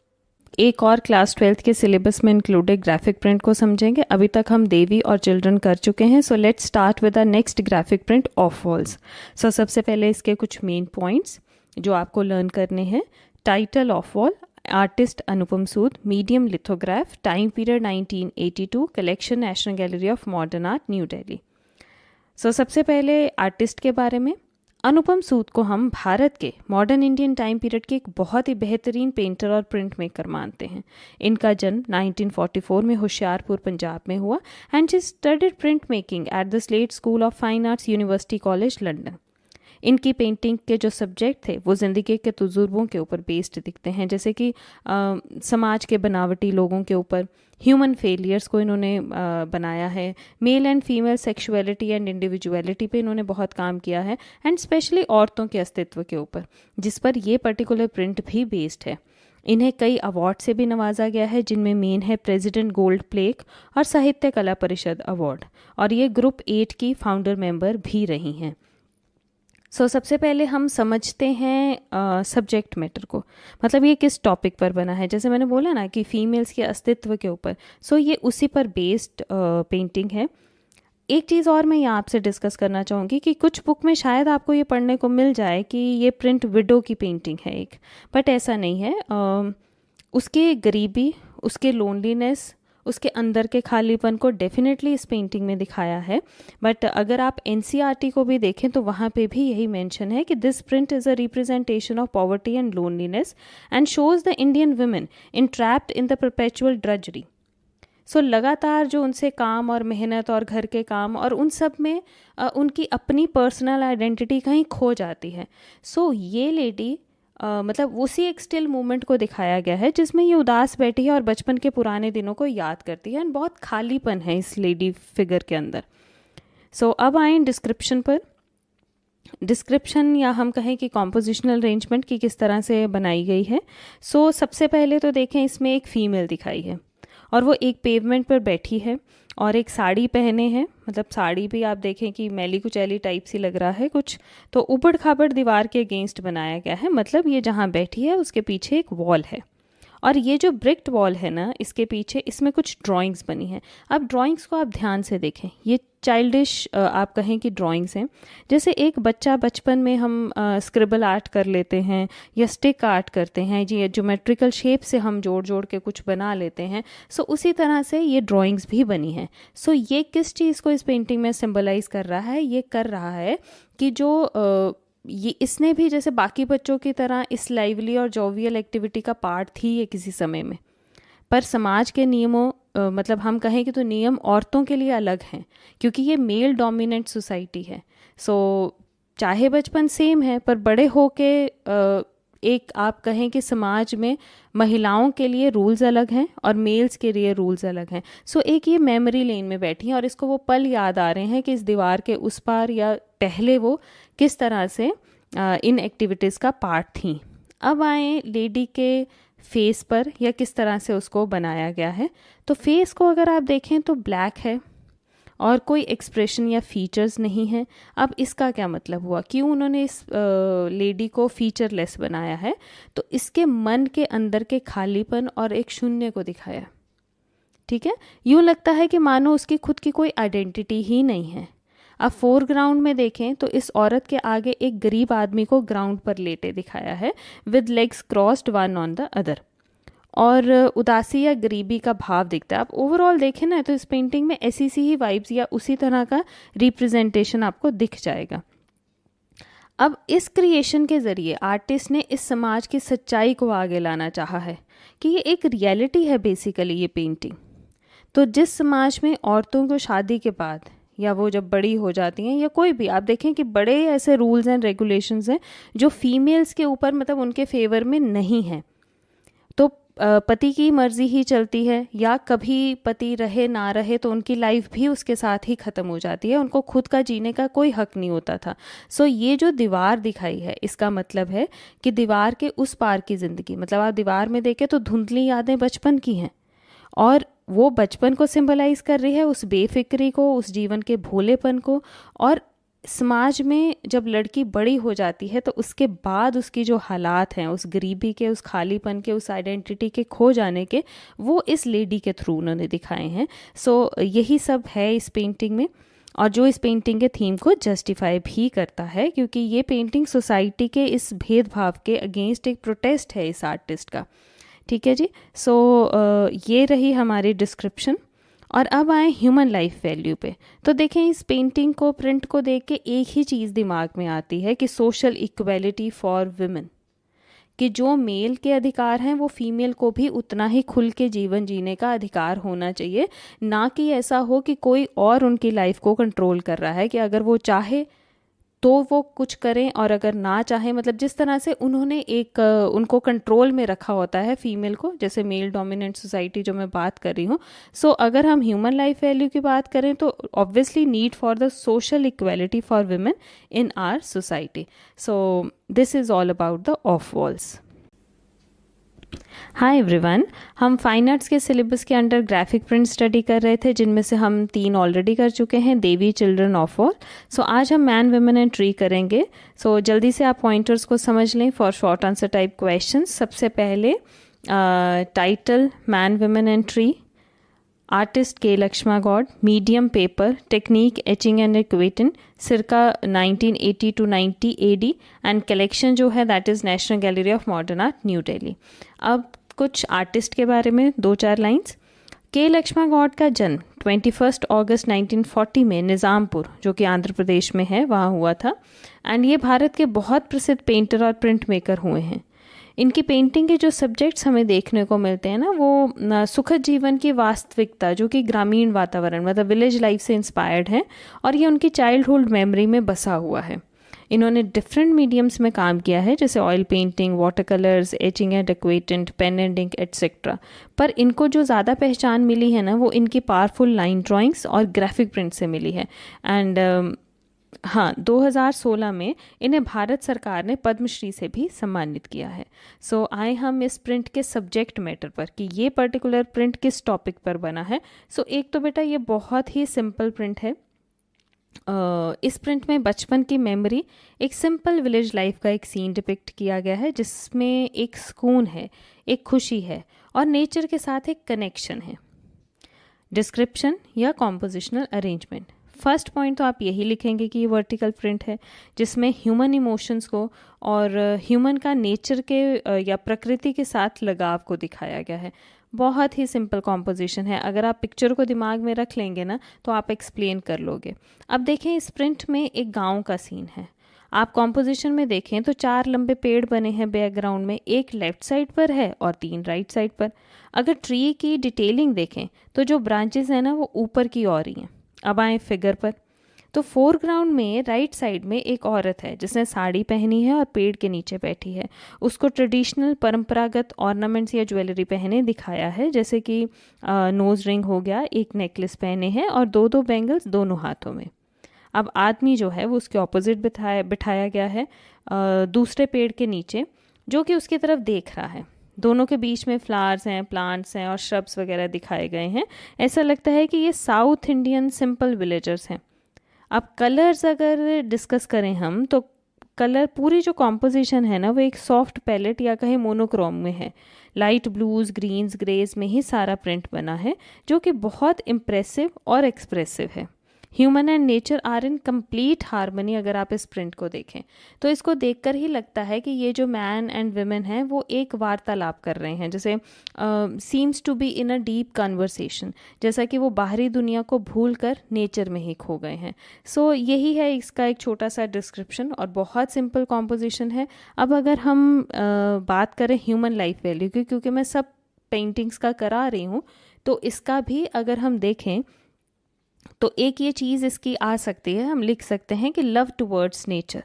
एक और क्लास 12th के सिलेबस में इंक्लूडेड ग्राफिक प्रिंट को समझेंगे। अभी तक हम देवी और चिल्ड्रन कर चुके हैं। So let's start with the next graphic print of walls. So सबसे पहले इसके कुछ मेन पॉइंट्स जो आपको लर्न करने हैं। Title of wall, artist Anupam Sood, medium lithograph, time period 1982, collection national gallery of modern art New Delhi. So सबसे पहले आर्टिस्ट के बारे में। अनुपम सूद को हम भारत के मॉडर्न इंडियन टाइम पीरियड के एक बहुत ही बेहतरीन पेंटर और प्रिंट मेकर मानते हैं। इनका जन्म 1944 में होशियारपुर पंजाब में हुआ, and she studied print making at the slate school of fine arts, university college London. इनकी पेंटिंग के जो सब्जेक्ट थे वो ज़िंदगी के तजुर्बों के ऊपर बेस्ड दिखते हैं, जैसे कि समाज के बनावटी लोगों के ऊपर, ह्यूमन फेलियर्स को इन्होंने बनाया है, male and female sexuality and individuality पे इन्होंने बहुत काम किया है, एंड स्पेशली औरतों के अस्तित्व के ऊपर, जिस पर ये पर्टिकुलर प्रिंट भी बेस्ड है। इन्हें कई अवार्ड से भी नवाजा गया है, जिनमें मेन है प्रेसिडेंट गोल्ड प्लेक और साहित्य कला परिषद अवार्ड, और ये ग्रुप 8 की फाउंडर मेंबर भी रही हैं। सबसे पहले हम समझते हैं सब्जेक्ट मैटर को, मतलब ये किस टॉपिक पर बना है। जैसे मैंने बोला ना कि फीमेल्स के अस्तित्व के ऊपर, ये उसी पर बेस्ड पेंटिंग है। एक चीज़ और मैं यहाँ आपसे डिस्कस करना चाहूँगी कि कुछ बुक में शायद आपको ये पढ़ने को मिल जाए कि ये प्रिंट विडो की पेंटिंग है एक, बट ऐसा नहीं है। उसकी गरीबी, उसके लोनलीनेस, उसके अंदर के खालीपन को डेफिनेटली इस पेंटिंग में दिखाया है। बट अगर आप एनसीईआरटी को भी देखें तो वहाँ पे भी यही मेंशन है कि this print is a representation of poverty and loneliness and shows the Indian women entrapped in the perpetual drudgery. लगातार जो उनसे काम और मेहनत और घर के काम और उन सब में उनकी अपनी पर्सनल आइडेंटिटी कहीं खो जाती है। ये लेडी मतलब उसी एक स्टिल मोमेंट को दिखाया गया है जिसमें ये उदास बैठी है और बचपन के पुराने दिनों को याद करती है, एंड बहुत खालीपन है इस लेडी फिगर के अंदर। अब आए डिस्क्रिप्शन पर। डिस्क्रिप्शन या हम कहें कि कॉम्पोजिशनल अरेंजमेंट की किस तरह से बनाई गई है। सबसे पहले तो देखें, इसमें एक फ़ीमेल दिखाई है और वो एक पेवमेंट पर बैठी है और एक साड़ी पहने हैं, मतलब साड़ी भी आप देखें कि मैली कुचैली टाइप सी लग रहा है कुछ। ऊबड़ खाबड़ दीवार के अगेंस्ट बनाया गया है, मतलब ये जहाँ बैठी है उसके पीछे एक वॉल है, और ये जो ब्रिक्ड वॉल है ना इसके पीछे, इसमें कुछ ड्राइंग्स बनी हैं। अब ड्राइंग्स को आप ध्यान से देखें, ये चाइल्डिश आप कहें कि ड्राइंग्स हैं। जैसे एक बच्चा बचपन में हम स्क्रिबल आर्ट कर लेते हैं या स्टिक आर्ट करते हैं जी, ज्योमेट्रिकल शेप से हम जोड़ जोड़ के कुछ बना लेते हैं। उसी तरह से ये ड्राइंग्स भी बनी हैं। ये किस चीज़ को इस पेंटिंग में सिंबलाइज कर रहा है? ये कर रहा है कि जो ये इसने भी जैसे बाकी बच्चों की तरह इस लाइवली और जोवियल एक्टिविटी का पार्ट थी ये किसी समय में, पर समाज के नियमों मतलब हम कहें कि तो नियम औरतों के लिए अलग हैं, क्योंकि ये मेल डोमिनेंट सोसाइटी है। चाहे बचपन सेम है, पर बड़े होके एक आप कहें कि समाज में महिलाओं के लिए रूल्स अलग हैं और मेल्स के लिए रूल्स अलग हैं। एक ये मेमोरी लेन में बैठी हैं और इसको वो पल याद आ रहे हैं कि इस दीवार के उस पार या पहले वो किस तरह से इन एक्टिविटीज़ का पार्ट थी। अब आए लेडी के फेस पर, या किस तरह से उसको बनाया गया है। फेस को अगर आप देखें तो ब्लैक है और कोई एक्सप्रेशन या फीचर्स नहीं है। अब इसका क्या मतलब हुआ, क्यों उन्होंने इस लेडी को फीचरलेस बनाया है? इसके मन के अंदर के खालीपन और एक शून्य को दिखाया। ठीक है, यूँ लगता है कि मानो उसकी खुद की कोई आइडेंटिटी ही नहीं है। अब फोरग्राउंड में देखें तो इस औरत के आगे एक गरीब आदमी को ग्राउंड पर लेटे दिखाया है, with legs crossed one on the other, और उदासी या गरीबी का भाव दिखता है। आप ओवरऑल देखें ना तो इस पेंटिंग में ऐसी सी ही वाइब्स या उसी तरह का रिप्रेजेंटेशन आपको दिख जाएगा। अब इस क्रिएशन के ज़रिए आर्टिस्ट ने इस समाज की सच्चाई को आगे लाना चाहा है कि ये एक रियलिटी है बेसिकली ये पेंटिंग। जिस समाज में औरतों को शादी के बाद या वो जब बड़ी हो जाती हैं, या कोई भी आप देखें कि बड़े ऐसे रूल्स एंड रेगुलेशंस हैं जो फीमेल्स के ऊपर मतलब उनके फेवर में नहीं हैं, पति की मर्जी ही चलती है, या कभी पति रहे ना रहे तो उनकी लाइफ भी उसके साथ ही ख़त्म हो जाती है, उनको खुद का जीने का कोई हक नहीं होता था। ये जो दीवार दिखाई है इसका मतलब है कि दीवार के उस पार की ज़िंदगी, मतलब आप दीवार में देखें तो धुंधली यादें बचपन की हैं, और वो बचपन को सिंबलाइज कर रही है, उस बेफिक्री को, उस जीवन के भोलेपन को। और समाज में जब लड़की बड़ी हो जाती है तो उसके बाद उसकी जो हालात हैं, उस गरीबी के, उस खालीपन के, उस आइडेंटिटी के खो जाने के, वो इस लेडी के थ्रू उन्होंने दिखाए हैं। यही सब है इस पेंटिंग में, और जो इस पेंटिंग के थीम को जस्टिफाई भी करता है, क्योंकि ये पेंटिंग सोसाइटी के इस भेदभाव के अगेंस्ट एक प्रोटेस्ट है इस आर्टिस्ट का। ठीक है जी। ये रही हमारी डिस्क्रिप्शन, और अब आए ह्यूमन लाइफ वैल्यू पे। देखें इस पेंटिंग को, प्रिंट को देख के एक ही चीज़ दिमाग में आती है कि सोशल इक्वलिटी फॉर वुमेन, कि जो मेल के अधिकार हैं वो फीमेल को भी उतना ही खुल के जीवन जीने का अधिकार होना चाहिए, ना कि ऐसा हो कि कोई और उनकी लाइफ को कंट्रोल कर रहा है, कि अगर वो चाहे तो वो कुछ करें, और अगर ना चाहें, मतलब जिस तरह से उन्होंने एक उनको कंट्रोल में रखा होता है फीमेल को, जैसे मेल डोमिनेंट सोसाइटी जो मैं बात कर रही हूँ। सो अगर हम ह्यूमन लाइफ वैल्यू की बात करें तो obviously need for the social equality for women in our society. So this is all about the off walls. Hi everyone, हम फाइन आर्ट्स के सिलेबस के अंडर ग्राफिक प्रिंट स्टडी कर रहे थे, जिनमें से हम 3 ऑलरेडी कर चुके हैं, देवी, चिल्ड्रन, ऑफ वॉल। सो आज हम मैन, वुमेन एंड ट्री करेंगे। सो जल्दी से आप पॉइंटर्स को समझ लें for short answer type questions. सबसे पहले title man, women and tree, artist K Laxma Goud, medium paper, technique etching and aquatint, circa 1980 to 90 AD, and collection जो है that is national gallery of modern art, New Delhi. अब कुछ artist के बारे में 2-4 lines. के लक्ष्मा गौड का जन्म 21 अगस्त 1940 में निज़ामपुर, जो कि आंध्र प्रदेश में है, वहाँ हुआ था। एंड ये भारत के बहुत प्रसिद्ध पेंटर और प्रिंट मेकर हुए हैं। इनकी पेंटिंग के जो सब्जेक्ट्स हमें देखने को मिलते हैं ना, वो सुखद जीवन की वास्तविकता, जो कि ग्रामीण वातावरण मतलब विलेज लाइफ से इंस्पायर्ड है, और ये उनकी चाइल्डहुड मेमोरी में बसा हुआ है। इन्होंने डिफरेंट मीडियम्स में काम किया है, जैसे oil painting, water colours, etching and aquatint, pen and ink etcetera. पर इनको जो ज़्यादा पहचान मिली है ना, वो इनकी पावरफुल लाइन ड्राइंग्स और ग्राफिक प्रिंट से मिली है। एंड हाँ, 2016 में इन्हें भारत सरकार ने पद्मश्री से भी सम्मानित किया है। सो आए हम इस प्रिंट के सब्जेक्ट मैटर पर कि ये पर्टिकुलर प्रिंट किस टॉपिक पर बना है। सो एक तो बेटा ये बहुत ही सिंपल प्रिंट है। इस प्रिंट में बचपन की मेमोरी, एक सिंपल विलेज लाइफ का एक सीन डिपिक्ट किया गया है, जिसमें एक सुकून है, एक खुशी है, और नेचर के साथ एक कनेक्शन है। डिस्क्रिप्शन या कॉम्पोजिशनल अरेंजमेंट, फर्स्ट पॉइंट तो आप यही लिखेंगे कि ये वर्टिकल प्रिंट है, जिसमें ह्यूमन इमोशंस को और ह्यूमन का नेचर के या प्रकृति के साथ लगाव को दिखाया गया है। बहुत ही सिंपल कॉम्पोजिशन है, अगर आप पिक्चर को दिमाग में रख लेंगे ना तो आप एक्सप्लेन कर लोगे। अब देखें, इस प्रिंट में एक गांव का सीन है। आप कॉम्पोजिशन में देखें तो 4 लंबे पेड़ बने हैं बैकग्राउंड में, एक लेफ्ट साइड पर है और 3 राइट साइड पर। अगर ट्री की डिटेलिंग देखें तो जो ब्रांचेस हैं ना, वो ऊपर की ओर ही हैं। अब आए फिगर पर, तो फोरग्राउंड में राइट साइड में एक औरत है जिसने साड़ी पहनी है और पेड़ के नीचे बैठी है। उसको ट्रेडिशनल परंपरागत ऑर्नामेंट्स या ज्वेलरी पहने दिखाया है, जैसे कि नोज रिंग हो गया, एक नेकलेस पहने हैं और 2-2 बैंगल्स दोनों हाथों में। अब आदमी जो है वो उसके ऑपोजिट बिठाया गया है दूसरे पेड़ के नीचे, जो कि उसकी तरफ देख रहा है। दोनों के बीच में फ्लावर्स हैं, प्लांट्स हैं और श्रब्स वगैरह दिखाए गए हैं। ऐसा लगता है कि ये साउथ इंडियन सिंपल विलेजर्स हैं। अब कलर्स अगर डिस्कस करें हम, तो कलर पूरी जो कॉम्पोजिशन है ना, वो एक सॉफ्ट पैलेट या कहीं मोनोक्रोम में है। लाइट ब्लूज, ग्रीन्स, ग्रेज में ही सारा प्रिंट बना है, जो कि बहुत इम्प्रेसिव और एक्सप्रेसिव है। Human and nature are in complete harmony. अगर आप इस प्रिंट को देखें तो इसको देखकर ही लगता है कि ये जो मैन एंड वुमेन हैं वो एक वार्तालाप कर रहे हैं, जैसे seems to be in a deep conversation, जैसा कि वो बाहरी दुनिया को भूल कर नेचर में ही खो गए हैं। सो यही है इसका एक छोटा सा डिस्क्रिप्शन और बहुत सिंपल कॉम्पोजिशन है। अब अगर हम बात करें ह्यूमन लाइफ वैल्यू की, क्योंकि मैं सब पेंटिंग्स का करा रही हूँ, तो इसका भी अगर हम देखें तो एक ये चीज़ इसकी आ सकती है, हम लिख सकते हैं कि लव टुवर्ड्स नेचर,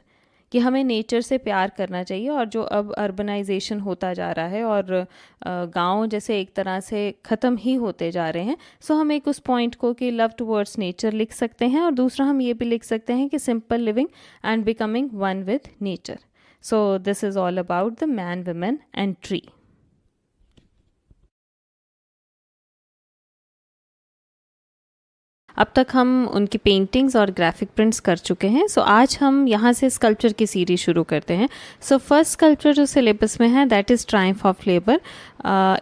कि हमें नेचर से प्यार करना चाहिए। और जो अब अर्बनाइजेशन होता जा रहा है और गांव जैसे एक तरह से ख़त्म ही होते जा रहे हैं, सो हम एक उस पॉइंट को कि लव टुवर्ड्स नेचर लिख सकते हैं। और दूसरा हम ये भी लिख सकते हैं कि simple living and becoming one with nature. So this is all about the man, women and tree. अब तक हम उनकी पेंटिंग्स और ग्राफिक प्रिंट्स कर चुके हैं। सो आज हम यहाँ से स्कल्पचर की सीरीज शुरू करते हैं। सो फर्स्ट स्कल्पचर जो सिलेबस में है that is triumph of labour.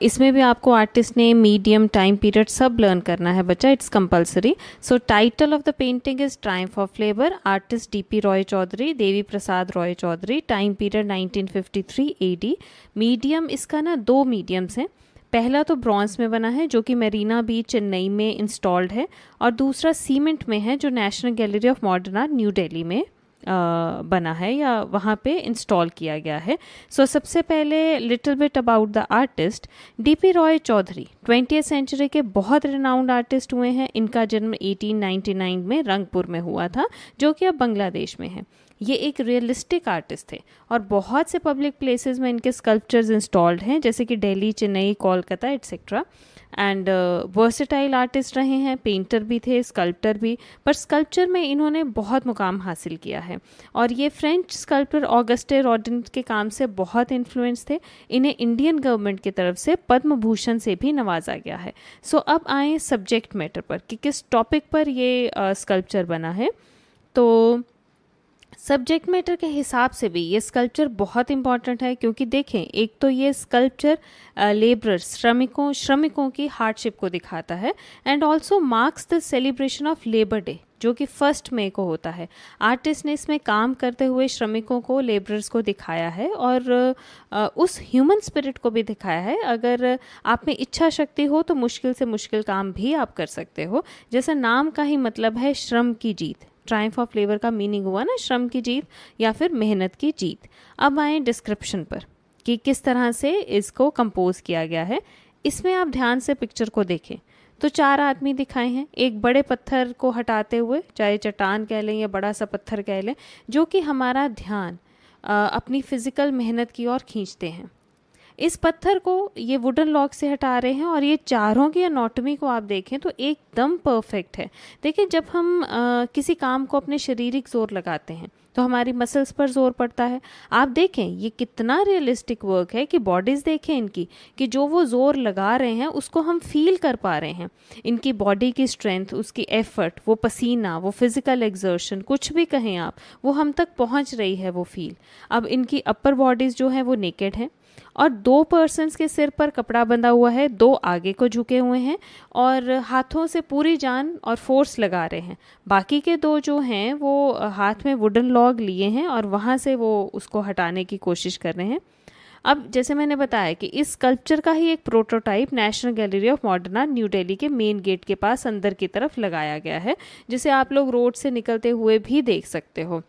इसमें भी आपको artist name, medium, time period सब लर्न करना है बच्चा, it's compulsory. So title of the painting is triumph of labour, artist DP Roy Chowdhury, Devi Prasad Roy Chowdhury, time period 1953 AD। Medium इसका ना 2 मीडियम्स हैं। पहला तो ब्रॉन्ज में बना है जो कि मेरीना बीच चेन्नई में इंस्टॉल्ड है, और दूसरा सीमेंट में है जो national gallery of modern art New Delhi में बना है या वहाँ पे इंस्टॉल किया गया है। सो सबसे पहले little bit about the artist. DP Roy Chowdhury 20th century के बहुत रिनाउंड आर्टिस्ट हुए हैं। इनका जन्म 1899 में रंगपुर में हुआ था, जो कि अब बांग्लादेश में है। ये एक रियलिस्टिक आर्टिस्ट थे और बहुत से पब्लिक प्लेसेस में इनके स्कल्पचर्स इंस्टॉल्ड हैं, जैसे कि Delhi, Chennai, Kolkata etcetera. And versatile artist रहे हैं, पेंटर भी थे, स्कल्प्टर भी, पर स्कल्पचर में इन्होंने बहुत मुकाम हासिल किया है। और ये फ्रेंच स्कल्पटर ऑगस्टे रॉडिन के काम से बहुत इन्फ्लुएंस थे। इन्हें इंडियन गवर्नमेंट की तरफ से पद्म भूषण से भी नवाजा गया है। सो अब आए सब्जेक्ट मैटर पर कि किस टॉपिक पर ये स्कल्पचर बना है। तो सब्जेक्ट मैटर के हिसाब से भी ये स्कल्पचर बहुत इंपॉर्टेंट है, क्योंकि देखें, एक तो ये स्कल्पचर लेबरर्स, श्रमिकों की हार्डशिप को दिखाता है and also marks the celebration of labour day, जो कि 1 मई को होता है। आर्टिस्ट ने इसमें काम करते हुए श्रमिकों को, लेबरर्स को दिखाया है और उस ह्यूमन स्पिरिट को भी दिखाया है। अगर आप में इच्छा शक्ति हो तो मुश्किल से मुश्किल काम भी आप कर सकते हो। जैसा नाम का ही मतलब है श्रम की जीत, ट्रायम्फ ऑफ लेबर का मीनिंग हुआ ना श्रम की जीत या फिर मेहनत की जीत। अब आए डिस्क्रिप्शन पर कि किस तरह से इसको कंपोज किया गया है। इसमें आप ध्यान से पिक्चर को देखें तो 4 आदमी दिखाए हैं, एक बड़े पत्थर को हटाते हुए, चाहे चट्टान कह लें या बड़ा सा पत्थर कह लें, जो कि हमारा ध्यान अपनी फिजिकल मेहनत की ओर खींचते हैं। इस पत्थर को ये वुडन लॉक से हटा रहे हैं और ये चारों की एनाटॉमी को आप देखें तो एकदम परफेक्ट है। देखिए, जब हम किसी काम को अपने शारीरिक जोर लगाते हैं तो हमारी मसल्स पर जोर पड़ता है। आप देखें ये कितना रियलिस्टिक वर्क है कि बॉडीज़ देखें इनकी, कि जो वो जोर लगा रहे हैं उसको हम फील कर पा रहे हैं। इनकी बॉडी की स्ट्रेंथ, उसकी एफर्ट, वो पसीना, वो फिजिकल एक्सर्शन, कुछ भी कहें आप, वो हम तक पहुंच रही है वो फील। अब इनकी अपर बॉडीज़ जो है वो नेकेड हैं और 2 पर्सन्स के सिर पर कपड़ा बंधा हुआ है, 2 आगे को झुके हुए हैं और हाथों से पूरी जान और फोर्स लगा रहे हैं। बाकी के 2 जो हैं वो हाथ में वुडन लॉग लिए हैं और वहाँ से वो उसको हटाने की कोशिश कर रहे हैं। अब जैसे मैंने बताया कि इस स्कल्पचर का ही एक prototype national gallery of modern art New Delhi के मेन गेट के पास अंदर की तरफ लगाया गया है, जिसे आप लोग रोड से निकलते हुए भी देख सकते हो।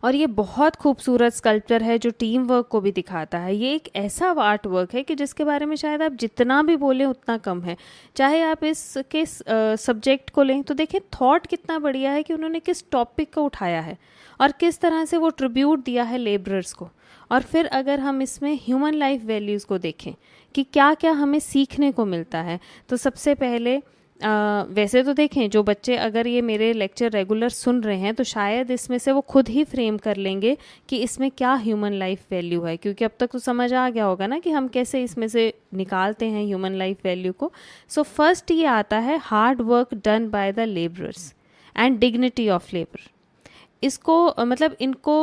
और ये बहुत खूबसूरत स्कल्पचर है जो टीम वर्क को भी दिखाता है। ये एक ऐसा आर्ट वर्क है कि जिसके बारे में शायद आप जितना भी बोलें उतना कम है। चाहे आप इसके सब्जेक्ट को लें तो देखें थॉट कितना बढ़िया है कि उन्होंने किस टॉपिक को उठाया है और किस तरह से वो ट्रिब्यूट दिया है लेबरर्स को। और फिर अगर हम इसमें ह्यूमन लाइफ वैल्यूज़ को देखें कि क्या क्या हमें सीखने को मिलता है, तो सबसे पहले वैसे तो देखें, जो बच्चे अगर ये मेरे लेक्चर रेगुलर सुन रहे हैं तो शायद इसमें से वो खुद ही फ्रेम कर लेंगे कि इसमें क्या ह्यूमन लाइफ वैल्यू है, क्योंकि अब तक तो समझ आ गया होगा ना कि हम कैसे इसमें से निकालते हैं ह्यूमन लाइफ वैल्यू को। सो फर्स्ट ये आता है hard work done by the labourers and dignity of labour. इसको मतलब इनको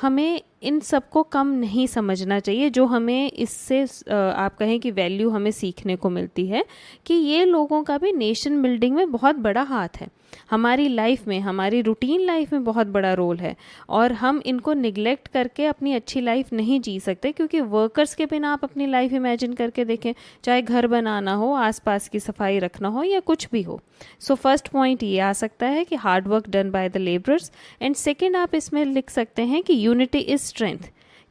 हमें इन सबको कम नहीं समझना चाहिए। जो हमें इससे आप कहें कि वैल्यू हमें सीखने को मिलती है कि ये लोगों का भी नेशन बिल्डिंग में बहुत बड़ा हाथ है, हमारी लाइफ में, हमारी रूटीन लाइफ में बहुत बड़ा रोल है और हम इनको निगलेक्ट करके अपनी अच्छी लाइफ नहीं जी सकते, क्योंकि वर्कर्स के बिना आप अपनी लाइफ इमेजिन करके देखें, चाहे घर बनाना हो, आसपास की सफाई रखना हो या कुछ भी हो। सो फर्स्ट पॉइंट ये आ सकता है कि hard work done by the labourers. And second आप इसमें लिख सकते हैं कि यूनिटी इज स्ट्रेंथ,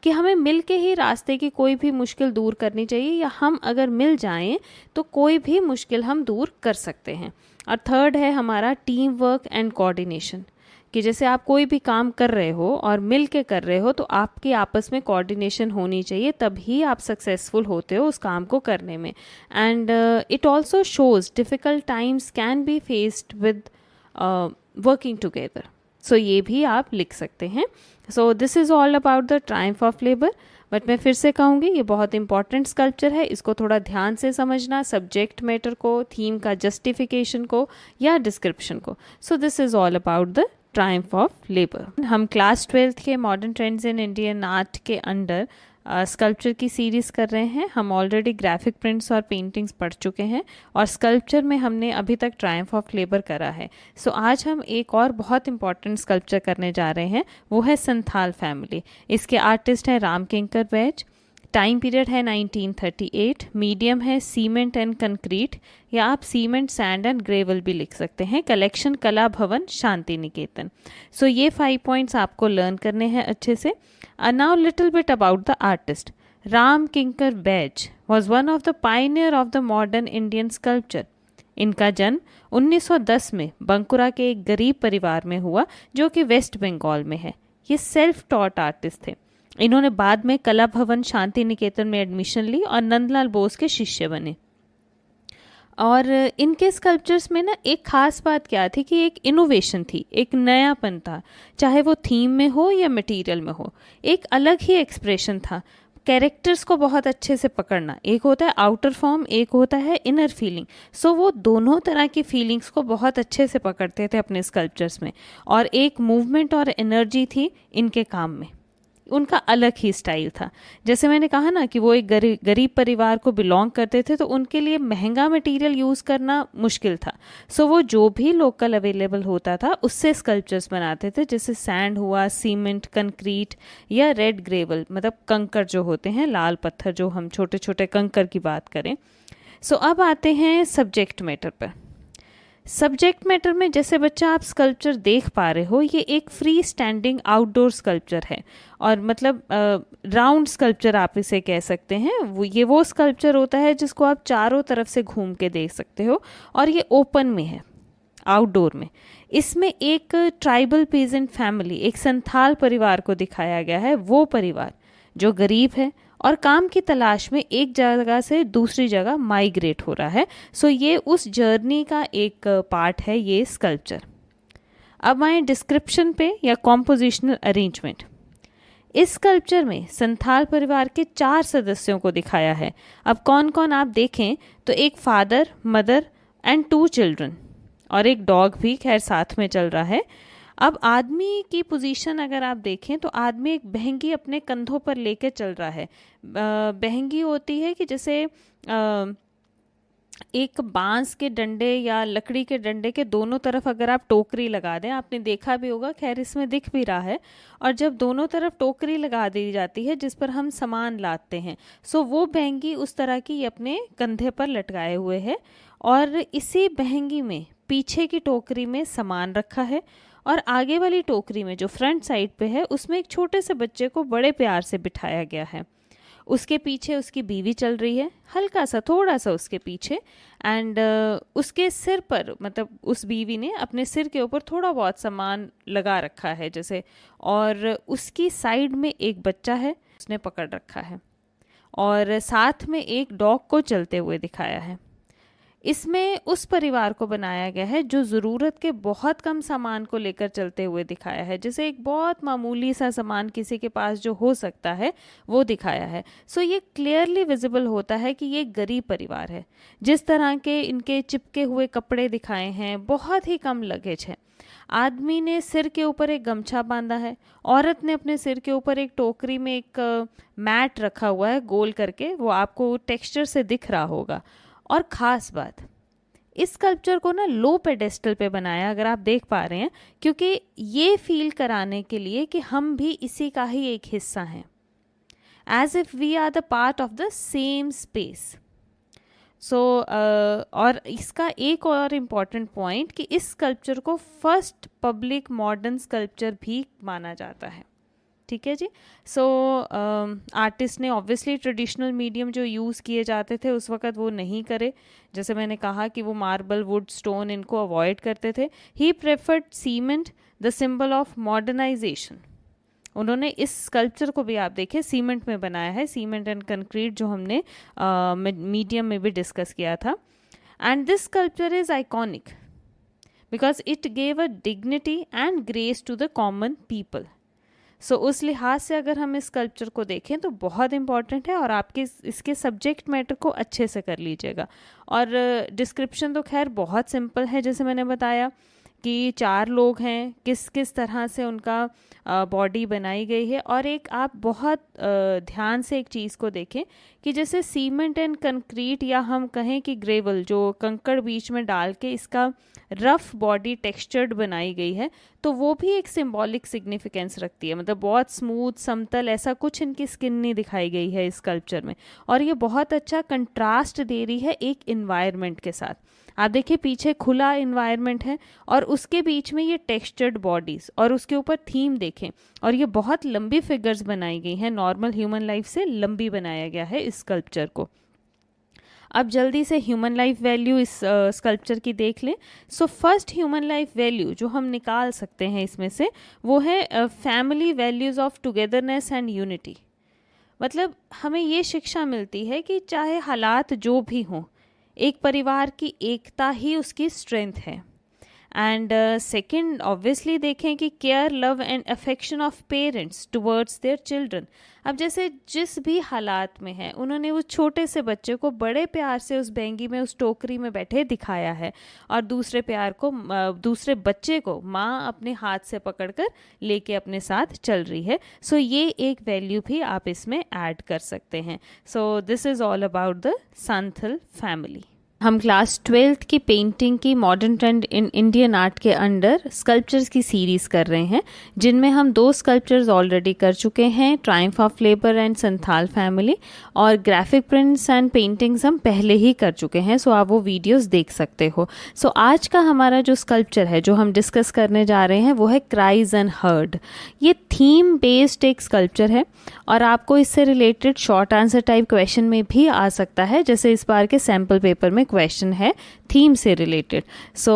कि हमें मिल के ही रास्ते की कोई भी मुश्किल दूर करनी चाहिए, या हम अगर मिल जाएं तो कोई भी मुश्किल हम दूर कर सकते हैं। और थर्ड है हमारा टीम वर्क एंड कोऑर्डिनेशन, कि जैसे आप कोई भी काम कर रहे हो और मिल के कर रहे हो तो आपकी आपस में कोऑर्डिनेशन होनी चाहिए, तभी आप सक्सेसफुल होते हो उस काम को करने में। And it also shows difficult times can be faced with working together. So ये भी आप लिख सकते हैं। So this is all about the triumph of labour. But मैं फिर से कहूँगी ये बहुत इंपॉर्टेंट स्कल्पचर है, इसको थोड़ा ध्यान से समझना, सब्जेक्ट मैटर को, थीम का जस्टिफिकेशन को या डिस्क्रिप्शन को। सो this is all about the triumph of labour. हम क्लास 12th के modern trends in Indian art के अंडर स्कल्पचर की सीरीज़ कर रहे हैं। हम ऑलरेडी ग्राफिक प्रिंट्स और पेंटिंग्स पढ़ चुके हैं और स्कल्पचर में हमने अभी तक ट्रायम्फ ऑफ लेबर करा है। सो आज हम एक और बहुत इंपॉर्टेंट स्कल्पचर करने जा रहे हैं, वो है संथाल फैमिली। इसके आर्टिस्ट हैं राम किंकर बैज। टाइम पीरियड है 1938। मीडियम है सीमेंट एंड कंक्रीट, या आप सीमेंट, सैंड एंड ग्रेवल भी लिख सकते हैं। कलेक्शन कला भवन शांति निकेतन। सो ये 5 पॉइंट्स आपको लर्न करने हैं अच्छे से। Now little bit about the artist. Ram Kinkar Baij was one of the pioneer of the modern Indian sculpture. इनका जन्म 1910 में बंकुरा के एक गरीब परिवार में हुआ जो कि वेस्ट बंगाल में है। ये सेल्फ टॉट आर्टिस्ट थे। इन्होंने बाद में कला भवन शांति निकेतन में एडमिशन ली और नंदलाल बोस के शिष्य बने। और इनके स्कल्पचर्स में ना एक खास बात क्या थी कि एक इनोवेशन थी, एक नयापन था, चाहे वो थीम में हो या मटेरियल में हो, एक अलग ही एक्सप्रेशन था। कैरेक्टर्स को बहुत अच्छे से पकड़ना, एक होता है आउटर फॉर्म, एक होता है इनर फीलिंग। सो वो दोनों तरह की फीलिंग्स को बहुत अच्छे से पकड़ते थे अपने स्कल्पचर्स में, और एक मूवमेंट और एनर्जी थी इनके काम में। उनका अलग ही स्टाइल था। जैसे मैंने कहा ना कि वो एक गरीब परिवार को बिलोंग करते थे, तो उनके लिए महंगा मटेरियल यूज़ करना मुश्किल था। सो वो जो भी लोकल अवेलेबल होता था उससे स्कल्पचर्स बनाते थे, जैसे सैंड हुआ, सीमेंट, कंक्रीट या रेड ग्रेवल, मतलब कंकर जो होते हैं, लाल पत्थर, जो हम छोटे छोटे कंकर की बात करें। सो अब आते हैं सब्जेक्ट मैटर पर। सब्जेक्ट मैटर में जैसे बच्चा आप स्कल्पचर देख पा रहे हो, ये एक फ्री स्टैंडिंग आउटडोर स्कल्पचर है, और मतलब राउंड स्कल्पचर आप इसे कह सकते हैं। ये वो स्कल्पचर होता है जिसको आप चारों तरफ से घूम के देख सकते हो, और ये ओपन में है, आउटडोर में। इसमें एक ट्राइबल पीजेंट फैमिली, एक संथाल परिवार को दिखाया गया है। वो परिवार जो गरीब है और काम की तलाश में एक जगह से दूसरी जगह माइग्रेट हो रहा है। सो ये उस जर्नी का एक पार्ट है ये स्कल्पचर। अब आए डिस्क्रिप्शन पे या कॉम्पोजिशनल अरेंजमेंट। इस स्कल्पचर में संथाल परिवार के 4 सदस्यों को दिखाया है। अब कौन कौन आप देखें तो एक फादर, मदर एंड 2 चिल्ड्रन, और एक डॉग भी खैर साथ में चल रहा है। अब आदमी की पोजीशन अगर आप देखें तो आदमी एक बहंगी अपने कंधों पर लेके चल रहा है। बहंगी होती है कि जैसे एक बांस के डंडे या लकड़ी के डंडे के दोनों तरफ अगर आप टोकरी लगा दें, आपने देखा भी होगा, खैर इसमें दिख भी रहा है, और जब दोनों तरफ टोकरी लगा दी जाती है जिस पर हम सामान लादते हैं, सो वो बहंगी उस तरह की अपने कंधे पर लटकाए हुए है, और इसी बहंगी में पीछे की टोकरी में सामान रखा है, और आगे वाली टोकरी में जो फ्रंट साइड पे है उसमें एक छोटे से बच्चे को बड़े प्यार से बिठाया गया है। उसके पीछे उसकी बीवी चल रही है, हल्का सा, थोड़ा सा उसके पीछे, एंड उसके सिर पर, मतलब उस बीवी ने अपने सिर के ऊपर थोड़ा बहुत सामान लगा रखा है जैसे, और उसकी साइड में एक बच्चा है, उसने पकड़ रखा है, और साथ में एक डॉग को चलते हुए दिखाया है। इसमें उस परिवार को बनाया गया है जो ज़रूरत के बहुत कम सामान को लेकर चलते हुए दिखाया है, जैसे एक बहुत मामूली सा सामान किसी के पास जो हो सकता है वो दिखाया है। सो ये क्लियरली विजिबल होता है कि ये गरीब परिवार है। जिस तरह के इनके चिपके हुए कपड़े दिखाए हैं, बहुत ही कम लगेज है। आदमी ने सिर के ऊपर एक गमछा बांधा है, औरत ने अपने सिर के ऊपर एक टोकरी में एक मैट रखा हुआ है गोल करके, वो आपको टेक्सचर से दिख रहा होगा। और ख़ास बात, इस स्कल्पचर को ना लो पेडेस्टल पे बनाया, अगर आप देख पा रहे हैं, क्योंकि ये फील कराने के लिए कि हम भी इसी का ही एक हिस्सा हैं, as if we are the part of the same space. So और इसका एक और इम्पॉर्टेंट पॉइंट कि इस स्कल्पचर को फर्स्ट पब्लिक मॉडर्न स्कल्पचर भी माना जाता है। ठीक है जी। सो आर्टिस्ट ने ऑब्वियसली ट्रेडिशनल मीडियम जो यूज़ किए जाते थे उस वक़्त वो नहीं करे, जैसे मैंने कहा कि वो मार्बल, वुड, स्टोन इनको अवॉइड करते थे। ही preferred cement, the symbol of modernisation. उन्होंने इस स्कल्पचर को भी आप देखें सीमेंट में बनाया है, सीमेंट एंड कंक्रीट जो हमने मीडियम में भी डिस्कस किया था। And this sculpture is iconic because it gave a dignity and grace to the common people. So उस लिहाज से अगर हम इस स्कल्पचर को देखें तो बहुत इंपॉर्टेंट है, और आपके इसके सब्जेक्ट मैटर को अच्छे से कर लीजिएगा। और डिस्क्रिप्शन तो खैर बहुत सिंपल है, जैसे मैंने बताया कि 4 लोग हैं, किस किस तरह से उनका बॉडी बनाई गई है। और एक आप बहुत ध्यान से एक चीज़ को देखें कि जैसे सीमेंट एंड कंक्रीट, या हम कहें कि ग्रेवल, जो कंकड़ बीच में डाल के इसका रफ बॉडी टेक्सचर्ड बनाई गई है, तो वो भी एक सिंबॉलिक सिग्निफिकेंस रखती है। मतलब बहुत स्मूथ, समतल, ऐसा कुछ इनकी स्किन नहीं दिखाई गई है इस स्कल्पचर में, और ये बहुत अच्छा कंट्रास्ट दे रही है एक इन्वायरमेंट के साथ। आप देखिए पीछे खुला इन्वायरमेंट है और उसके बीच में ये टेक्सचर्ड बॉडीज़, और उसके ऊपर थीम देखें, और ये बहुत लंबी फिगर्स बनाई गई हैं, नॉर्मल ह्यूमन लाइफ से लंबी बनाया गया है इस स्कल्पचर को। अब जल्दी से ह्यूमन लाइफ वैल्यू इस स्कल्पचर की देख लें। So first human life value जो हम निकाल सकते हैं इसमें से, वो है family values of togetherness and unity. मतलब हमें ये शिक्षा मिलती है कि चाहे हालात जो भी हों, एक परिवार की एकता ही उसकी स्ट्रेंथ है। एंड सेकंड ऑब्वियसली देखें कि care, love and affection of parents towards their children. अब जैसे जिस भी हालात में है, उन्होंने उस छोटे से बच्चे को बड़े प्यार से उस बैंगी में, उस टोकरी में बैठे दिखाया है, और दूसरे प्यार को, दूसरे बच्चे को माँ अपने हाथ से पकड़कर लेके अपने साथ चल रही है। सो ये एक वैल्यू भी आप इसमें ऐड कर सकते हैं। So this is all about the Santhal family. हम क्लास 12th की पेंटिंग की मॉडर्न ट्रेंड इन इंडियन आर्ट के अंडर स्कल्पचर्स की सीरीज़ कर रहे हैं, जिनमें हम 2 स्कल्पचर्स ऑलरेडी कर चुके हैं, triumph of labour and Santhal family, और ग्राफिक प्रिंट्स एंड पेंटिंग्स हम पहले ही कर चुके हैं। सो आप वो वीडियोस देख सकते हो। सो आज का हमारा जो स्कल्पचर है जो हम डिस्कस करने जा रहे हैं वो है क्राइज एंड हर्ड। ये थीम बेस्ड एक स्कल्पचर है, और आपको इससे related short answer type question में भी आ सकता है, जैसे इस बार के सैम्पल पेपर में क्वेश्चन है थीम से रिलेटेड। सो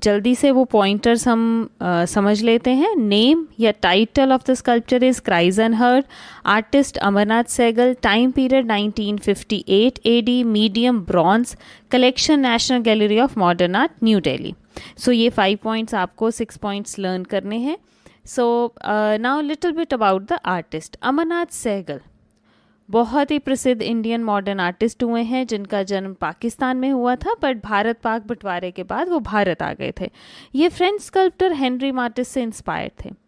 जल्दी से वो पॉइंटर्स हम समझ लेते हैं। नेम या title of the sculpture is cries and heard, artist Amarnath Sehgal, time period 1958 AD, medium bronze, collection national gallery of modern art, New Delhi. So ये 5 पॉइंट्स आपको 6 पॉइंट्स लर्न करने हैं। So now little bit about the artist. Amarnath Sehgal बहुत ही प्रसिद्ध Indian modern artist हुए हैं, जिनका जन्म पाकिस्तान में हुआ था, बट भारत पाक बंटवारे के बाद वो भारत आ गए थे। ये फ्रेंच स्कल्प्टर हेनरी माटिस से इंस्पायर थे।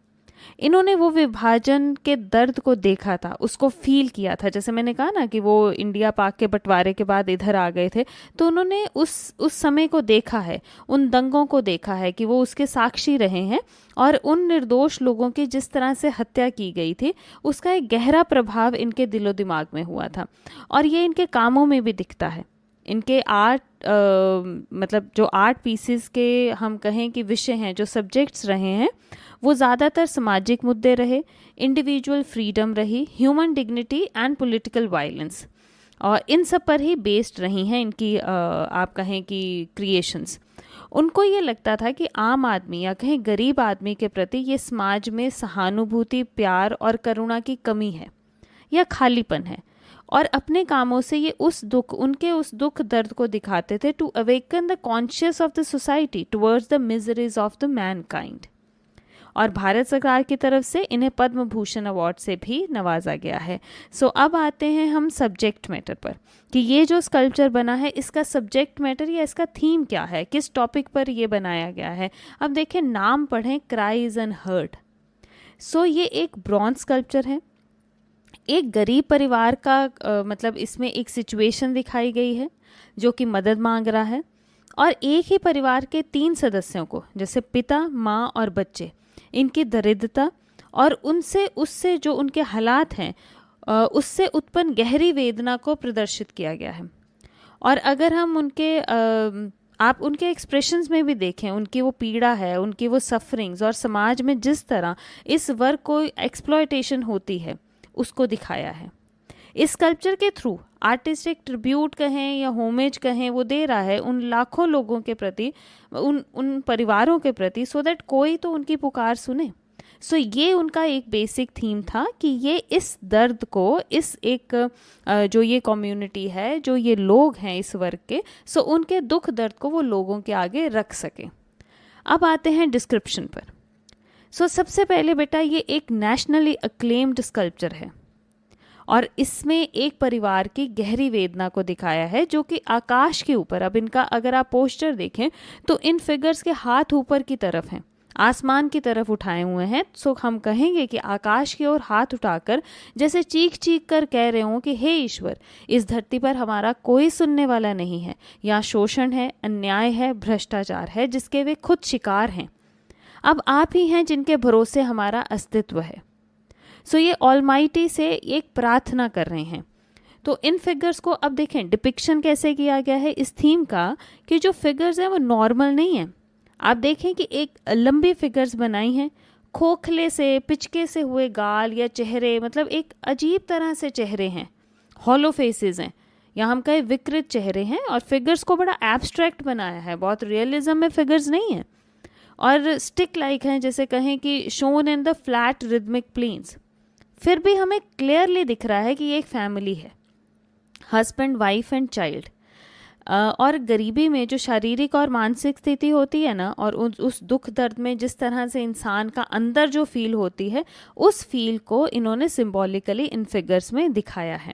इन्होंने वो विभाजन के दर्द को देखा था, उसको फील किया था। जैसे मैंने कहा ना कि वो इंडिया पाक के बंटवारे के बाद इधर आ गए थे, तो उन्होंने उस समय को देखा है, उन दंगों को देखा है कि वो उसके साक्षी रहे हैं, और उन निर्दोष लोगों की जिस तरह से हत्या की गई थी उसका एक गहरा प्रभाव इनके दिलो दिमाग में हुआ था, और ये इनके कामों में भी दिखता है। इनके आर्ट मतलब जो आर्ट पीसेस के हम कहें कि विषय हैं, जो सब्जेक्ट्स रहे हैं, वो ज़्यादातर सामाजिक मुद्दे रहे, इंडिविजुअल फ्रीडम रही, human dignity and political violence, और इन सब पर ही बेस्ड रही हैं इनकी आप कहें कि क्रिएशंस। उनको ये लगता था कि आम आदमी या कहें गरीब आदमी के प्रति ये समाज में सहानुभूति, प्यार और करुणा की कमी है या खालीपन है, और अपने कामों से ये उनके उस दुख दर्द को दिखाते थे, to awaken the conscious of the society towards the miseries of the mankind. और भारत सरकार की तरफ से इन्हें पद्म भूषण अवार्ड से भी नवाजा गया है। सो अब आते हैं हम सब्जेक्ट मैटर पर, कि ये जो स्कल्पचर बना है इसका सब्जेक्ट मैटर या इसका थीम क्या है, किस टॉपिक पर ये बनाया गया है। अब देखें, नाम पढ़ें, क्राइज एंड हर्ट। सो ये एक ब्रॉन्ज स्कल्पचर है। एक गरीब परिवार का मतलब इसमें एक सिचुएशन दिखाई गई है जो कि मदद मांग रहा है, और एक ही परिवार के 3 सदस्यों को, जैसे पिता, माँ और बच्चे, इनकी दरिद्रता और उससे जो उनके हालात हैं उससे उत्पन्न गहरी वेदना को प्रदर्शित किया गया है। और अगर हम आप उनके एक्सप्रेशंस में भी देखें, उनकी वो पीड़ा है, उनकी वो सफरिंग्स, और समाज में जिस तरह इस वर्ग को एक्सप्लॉयटेशन होती है उसको दिखाया है। इस स्कल्पचर के थ्रू आर्टिस्ट एक ट्रिब्यूट कहें या होमेज कहें, वो दे रहा है उन लाखों लोगों के प्रति, उन परिवारों के प्रति, सो दैट कोई तो उनकी पुकार सुने। सो ये उनका एक बेसिक थीम था कि ये इस दर्द को, इस एक जो ये कम्युनिटी है, जो ये लोग हैं इस वर्ग के, सो उनके दुख दर्द को वो लोगों के आगे रख सके। अब आते हैं डिस्क्रिप्शन पर। सो सबसे पहले बेटा, ये एक नेशनली अक्लेम्ड स्कल्पचर है, और इसमें एक परिवार की गहरी वेदना को दिखाया है, जो कि आकाश के ऊपर, अब इनका अगर आप पोस्टर देखें तो इन फिगर्स के हाथ ऊपर की तरफ हैं, आसमान की तरफ उठाए हुए हैं। सो हम कहेंगे कि आकाश की ओर हाथ उठाकर जैसे चीख चीख कर कह रहे हों कि हे ईश्वर, इस धरती पर हमारा कोई सुनने वाला नहीं है, यहाँ शोषण है, अन्याय है, भ्रष्टाचार है, जिसके वे खुद शिकार हैं। अब आप ही हैं जिनके भरोसे हमारा अस्तित्व है। सो ये ऑलमाइटी से एक प्रार्थना कर रहे हैं। तो इन फिगर्स को अब देखें, डिपिक्शन कैसे किया गया है इस थीम का, कि जो फिगर्स हैं वो नॉर्मल नहीं है। आप देखें कि एक लंबी फिगर्स बनाई हैं, खोखले से, पिचके से हुए गाल या चेहरे, मतलब एक अजीब तरह से चेहरे हैं, हॉलो फेसेस हैं, या हम कहें विकृत चेहरे हैं, और फिगर्स को बड़ा एब्स्ट्रैक्ट बनाया है, बहुत रियलिज्म में फिगर्स नहीं है, और स्टिक लाइक हैं, जैसे कहें कि shown in the flat rhythmic planes. फिर भी हमें क्लियरली दिख रहा है कि ये एक फैमिली है, हस्बैंड, वाइफ एंड चाइल्ड। और गरीबी में जो शारीरिक और मानसिक स्थिति होती है ना, और उस दुख दर्द में जिस तरह से इंसान का अंदर जो फील होती है, उस फील को इन्होंने सिंबॉलिकली इन फिगर्स में दिखाया है।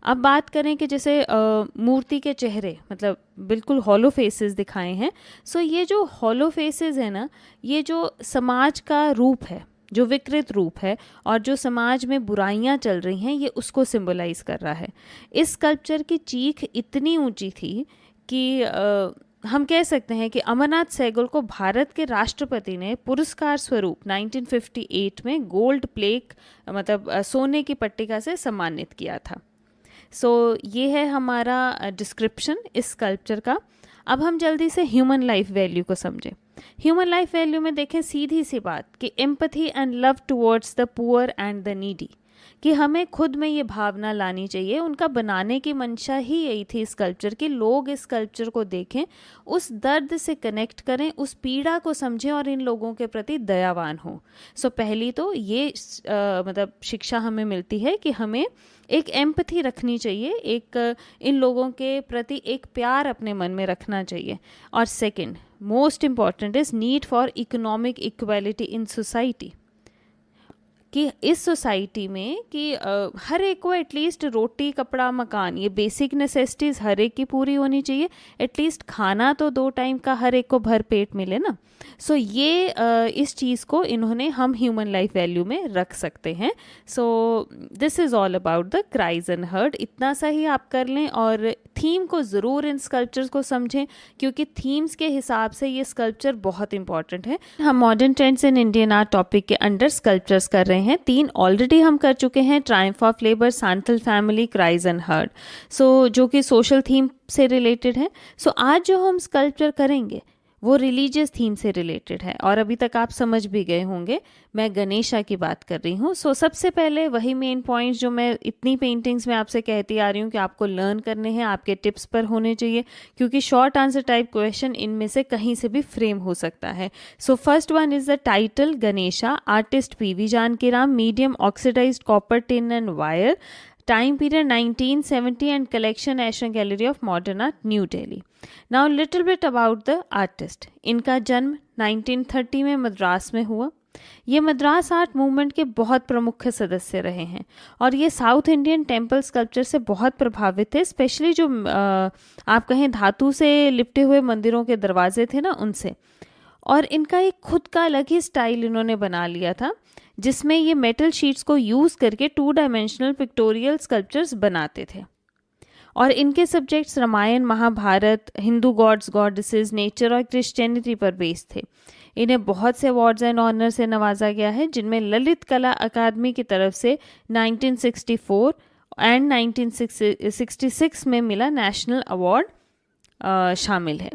अब बात करें कि जैसे मूर्ति के चेहरे, मतलब बिल्कुल हॉलो फेसेस दिखाए हैं। सो ये जो हॉलो फेसेस है ना, ये जो समाज का रूप है, जो विकृत रूप है, और जो समाज में बुराइयां चल रही हैं, ये उसको सिंबलाइज कर रहा है। इस स्कल्पचर की चीख इतनी ऊंची थी कि हम कह सकते हैं कि अमरनाथ सहगल को भारत के राष्ट्रपति ने पुरस्कार स्वरूप 1958 में गोल्ड प्लेक, मतलब सोने की पट्टिका से सम्मानित किया था। सो ये है हमारा डिस्क्रिप्शन इस स्कल्पचर का। अब हम जल्दी से ह्यूमन लाइफ वैल्यू को समझें। ह्यूमन लाइफ वैल्यू में देखें सीधी सी बात कि empathy and love towards the poor and the needy, कि हमें खुद में ये भावना लानी चाहिए। उनका बनाने की मंशा ही यही थी स्कल्पचर की, लोग इस स्कल्पचर को देखें, उस दर्द से कनेक्ट करें, उस पीड़ा को समझें और इन लोगों के प्रति दयावान हो। सो पहली तो ये मतलब शिक्षा हमें मिलती है कि हमें एक एम्पैथी रखनी चाहिए, एक इन लोगों के प्रति एक प्यार अपने मन में रखना चाहिए। और second most important is need for economic equality in society, कि इस सोसाइटी में कि हर एक को एटलीस्ट रोटी, कपड़ा, मकान, ये बेसिक नेसेसिटीज़ हर एक की पूरी होनी चाहिए। एटलीस्ट खाना तो 2 टाइम का हर एक को भर पेट मिले ना। सो ये इस चीज़ को इन्होंने हम ह्यूमन लाइफ वैल्यू में रख सकते हैं। So this is all about the cries and hurt. इतना सा ही आप कर लें, और थीम को ज़रूर इन स्कल्पचर्स को समझें, क्योंकि थीम्स के हिसाब से ये स्कल्पचर बहुत इंपॉर्टेंट है। हम modern trends in Indian art topic के अंडर स्कल्पचर्स कर रहे हैं। 3 ऑलरेडी हम कर चुके हैं, triumph of labour, Santhal family, cries and hurt. So जो कि सोशल थीम से रिलेटेड है। सो आज जो हम स्कल्पचर करेंगे वो रिलीजियस थीम से रिलेटेड है, और अभी तक आप समझ भी गए होंगे मैं गणेशा की बात कर रही हूँ। सो सबसे पहले वही मेन पॉइंट्स जो मैं इतनी पेंटिंग्स में आपसे कहती आ रही हूँ कि आपको लर्न करने हैं, आपके टिप्स पर होने चाहिए, क्योंकि शॉर्ट आंसर टाइप क्वेश्चन इनमें से कहीं से भी फ्रेम हो सकता है। So first one is the title Ganesha, artist PV Janakiram, medium oxidised copper, tin and wire, time period 1970 and collection National Gallery of Modern Art, New Delhi. Now little bit about the artist. इनका जन्म 1930 में मद्रास में हुआ। ये Madras art movement के बहुत प्रमुख सदस्य रहे हैं, और ये साउथ इंडियन टेम्पल स्कल्पचर से बहुत प्रभावित थे, स्पेशली जो आप कहें धातु से लिपटे हुए मंदिरों के दरवाजे थे ना, उनसे। और इनका एक खुद का अलग ही स्टाइल इन्होंने बना लिया था, जिसमें ये मेटल शीट्स को यूज़ करके 2 डायमेंशनल पिक्टोरियल स्कल्पचर्स बनाते थे। और इनके subjects Ramayana, Mahabharata, Hindu gods, goddesses, nature और क्रिश्चियनिटी पर बेस्ड थे। इन्हें बहुत से अवार्ड्स एंड ऑनर से नवाजा गया है, जिनमें ललित कला अकादमी की तरफ से 1964 एंड 1966 में मिला नेशनल अवार्ड शामिल है।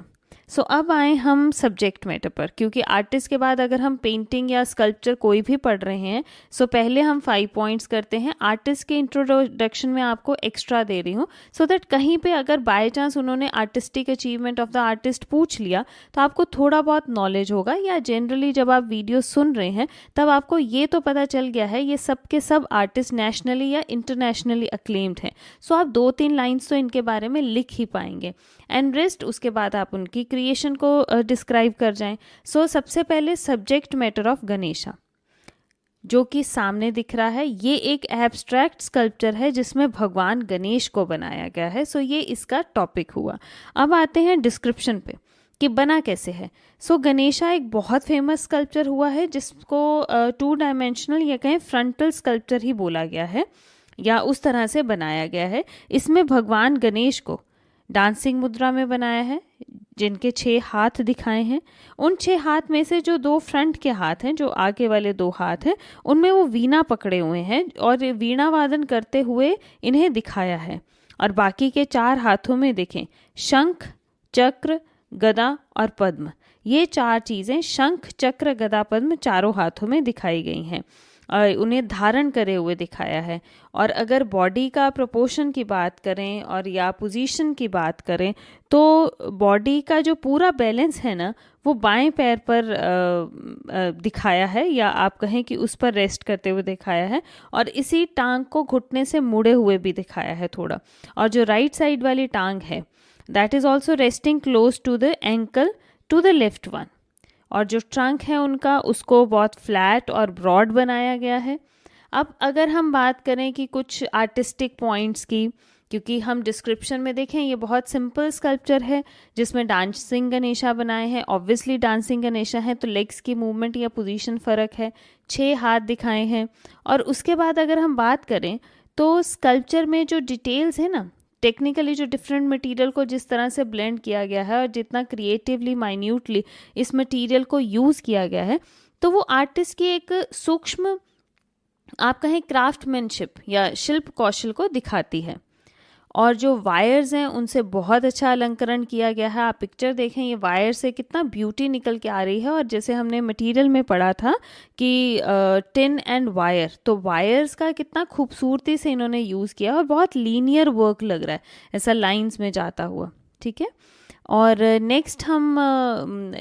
सो अब आए हम सब्जेक्ट मैटर पर, क्योंकि आर्टिस्ट के बाद अगर हम पेंटिंग या स्कल्पचर कोई भी पढ़ रहे हैं, सो पहले हम 5 पॉइंट्स करते हैं। आर्टिस्ट के इंट्रोडक्शन में आपको एक्स्ट्रा दे रही हूँ, सो दैट कहीं पे अगर बाय चांस उन्होंने artistic achievement of the artist पूछ लिया तो आपको थोड़ा बहुत नॉलेज होगा, या जनरली जब आप वीडियो सुन रहे हैं तब आपको ये तो पता चल गया है ये सब के सब आर्टिस्ट नेशनली या इंटरनेशनली अक्लेम्ड हैं। सो आप 2-3 लाइन्स तो इनके बारे में लिख ही पाएंगे, एंड रेस्ट उसके बाद आप उनकी क्रिएशन को डिस्क्राइब कर जाएं। सो सबसे पहले सब्जेक्ट मैटर ऑफ गणेशा, जो कि सामने दिख रहा है, ये एक एब्स्ट्रैक्ट स्कल्पचर है जिसमें भगवान गणेश को बनाया गया है। सो ये इसका टॉपिक हुआ। अब आते हैं डिस्क्रिप्शन पे कि बना कैसे है। सो गणेशा एक बहुत फेमस स्कल्पचर हुआ है, जिसको 2 डायमेंशनल या कहें फ्रंटल स्कल्पचर ही बोला गया है, या उस तरह से बनाया गया है। इसमें भगवान गणेश को डांसिंग मुद्रा में बनाया है, जिनके 6 हाथ दिखाए हैं। उन 6 हाथ में से जो 2 फ्रंट के हाथ हैं, जो आगे वाले 2 हाथ हैं, उनमें वो वीणा पकड़े हुए हैं और वीणा वादन करते हुए इन्हें दिखाया है। और बाकी के 4 हाथों में देखें शंख, चक्र, गदा और पद्म। ये 4 चीज़ें शंख, चक्र, गदा, पद्म चारों हाथों में दिखाई गई हैं। उन्हें धारण करे हुए दिखाया है। और अगर बॉडी का प्रोपोर्शन की बात करें और या पोजीशन की बात करें तो बॉडी का जो पूरा बैलेंस है ना वो बाएं पैर पर दिखाया है, या आप कहें कि उस पर रेस्ट करते हुए दिखाया है, और इसी टांग को घुटने से मुड़े हुए भी दिखाया है थोड़ा। और जो राइट साइड वाली टांग है that is also resting close to the ankle to the left one. और जो ट्रंक है उनका उसको बहुत फ्लैट और ब्रॉड बनाया गया है। अब अगर हम बात करें कि कुछ आर्टिस्टिक पॉइंट्स की, क्योंकि हम डिस्क्रिप्शन में देखें ये बहुत सिंपल स्कल्पचर है जिसमें डांसिंग गणेशा बनाए हैं। ऑब्वियसली डांसिंग गणेशा है तो लेग्स की मूवमेंट या पोजीशन फ़र्क है, 6 हाथ दिखाए हैं। और उसके बाद अगर हम बात करें तो स्कल्पचर में जो डिटेल्स है ना, टेक्निकली जो डिफरेंट मटेरियल को जिस तरह से ब्लेंड किया गया है और जितना क्रिएटिवली माइन्यूटली इस मटेरियल को यूज़ किया गया है, तो वो आर्टिस्ट की एक सूक्ष्म आप कहें क्राफ्टमैनशिप या शिल्प कौशल को दिखाती है। और जो वायर्स हैं उनसे बहुत अच्छा अलंकरण किया गया है। आप पिक्चर देखें, ये वायर से कितना ब्यूटी निकल के आ रही है। और जैसे हमने मटेरियल में पढ़ा था कि टिन एंड वायर, तो वायर्स का कितना खूबसूरती से इन्होंने यूज़ किया और बहुत लीनियर वर्क लग रहा है, ऐसा लाइंस में जाता हुआ। ठीक है। और नेक्स्ट हम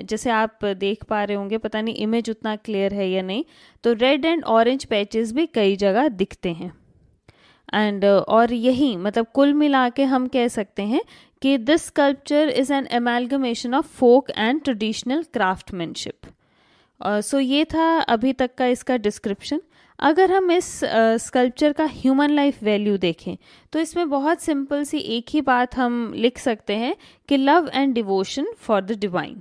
जैसे आप देख पा रहे होंगे, पता नहीं इमेज उतना क्लियर है या नहीं, तो रेड एंड ऑरेंज पैचेस भी कई जगह दिखते हैं। एंड और यही मतलब कुल मिला के हम कह सकते हैं कि this sculpture is an amalgamation of folk and traditional craftsmanship. So ये था अभी तक का इसका डिस्क्रिप्शन। अगर हम इस स्कल्पचर का ह्यूमन लाइफ वैल्यू देखें तो इसमें बहुत सिंपल सी एक ही बात हम लिख सकते हैं कि love and devotion for the divine.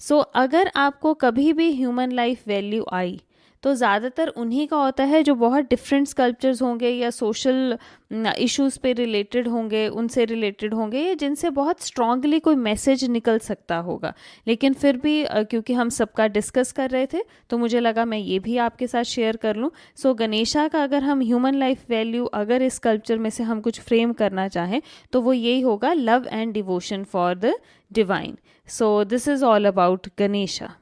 So अगर आपको कभी भी ह्यूमन लाइफ वैल्यू आई तो ज़्यादातर उन्हीं का होता है जो बहुत डिफरेंट स्कल्पचर्स होंगे या सोशल इश्यूज़ पे रिलेटेड होंगे, उनसे रिलेटेड होंगे, या जिनसे बहुत स्ट्रांगली कोई मैसेज निकल सकता होगा। लेकिन फिर भी क्योंकि हम सबका डिस्कस कर रहे थे तो मुझे लगा मैं ये भी आपके साथ शेयर कर लूँ। सो गणेशा का अगर हम ह्यूमन लाइफ वैल्यू अगर इस स्कल्पचर में से हम कुछ फ्रेम करना चाहें तो वो यही होगा, love and devotion for the divine. So this is all about Ganesha.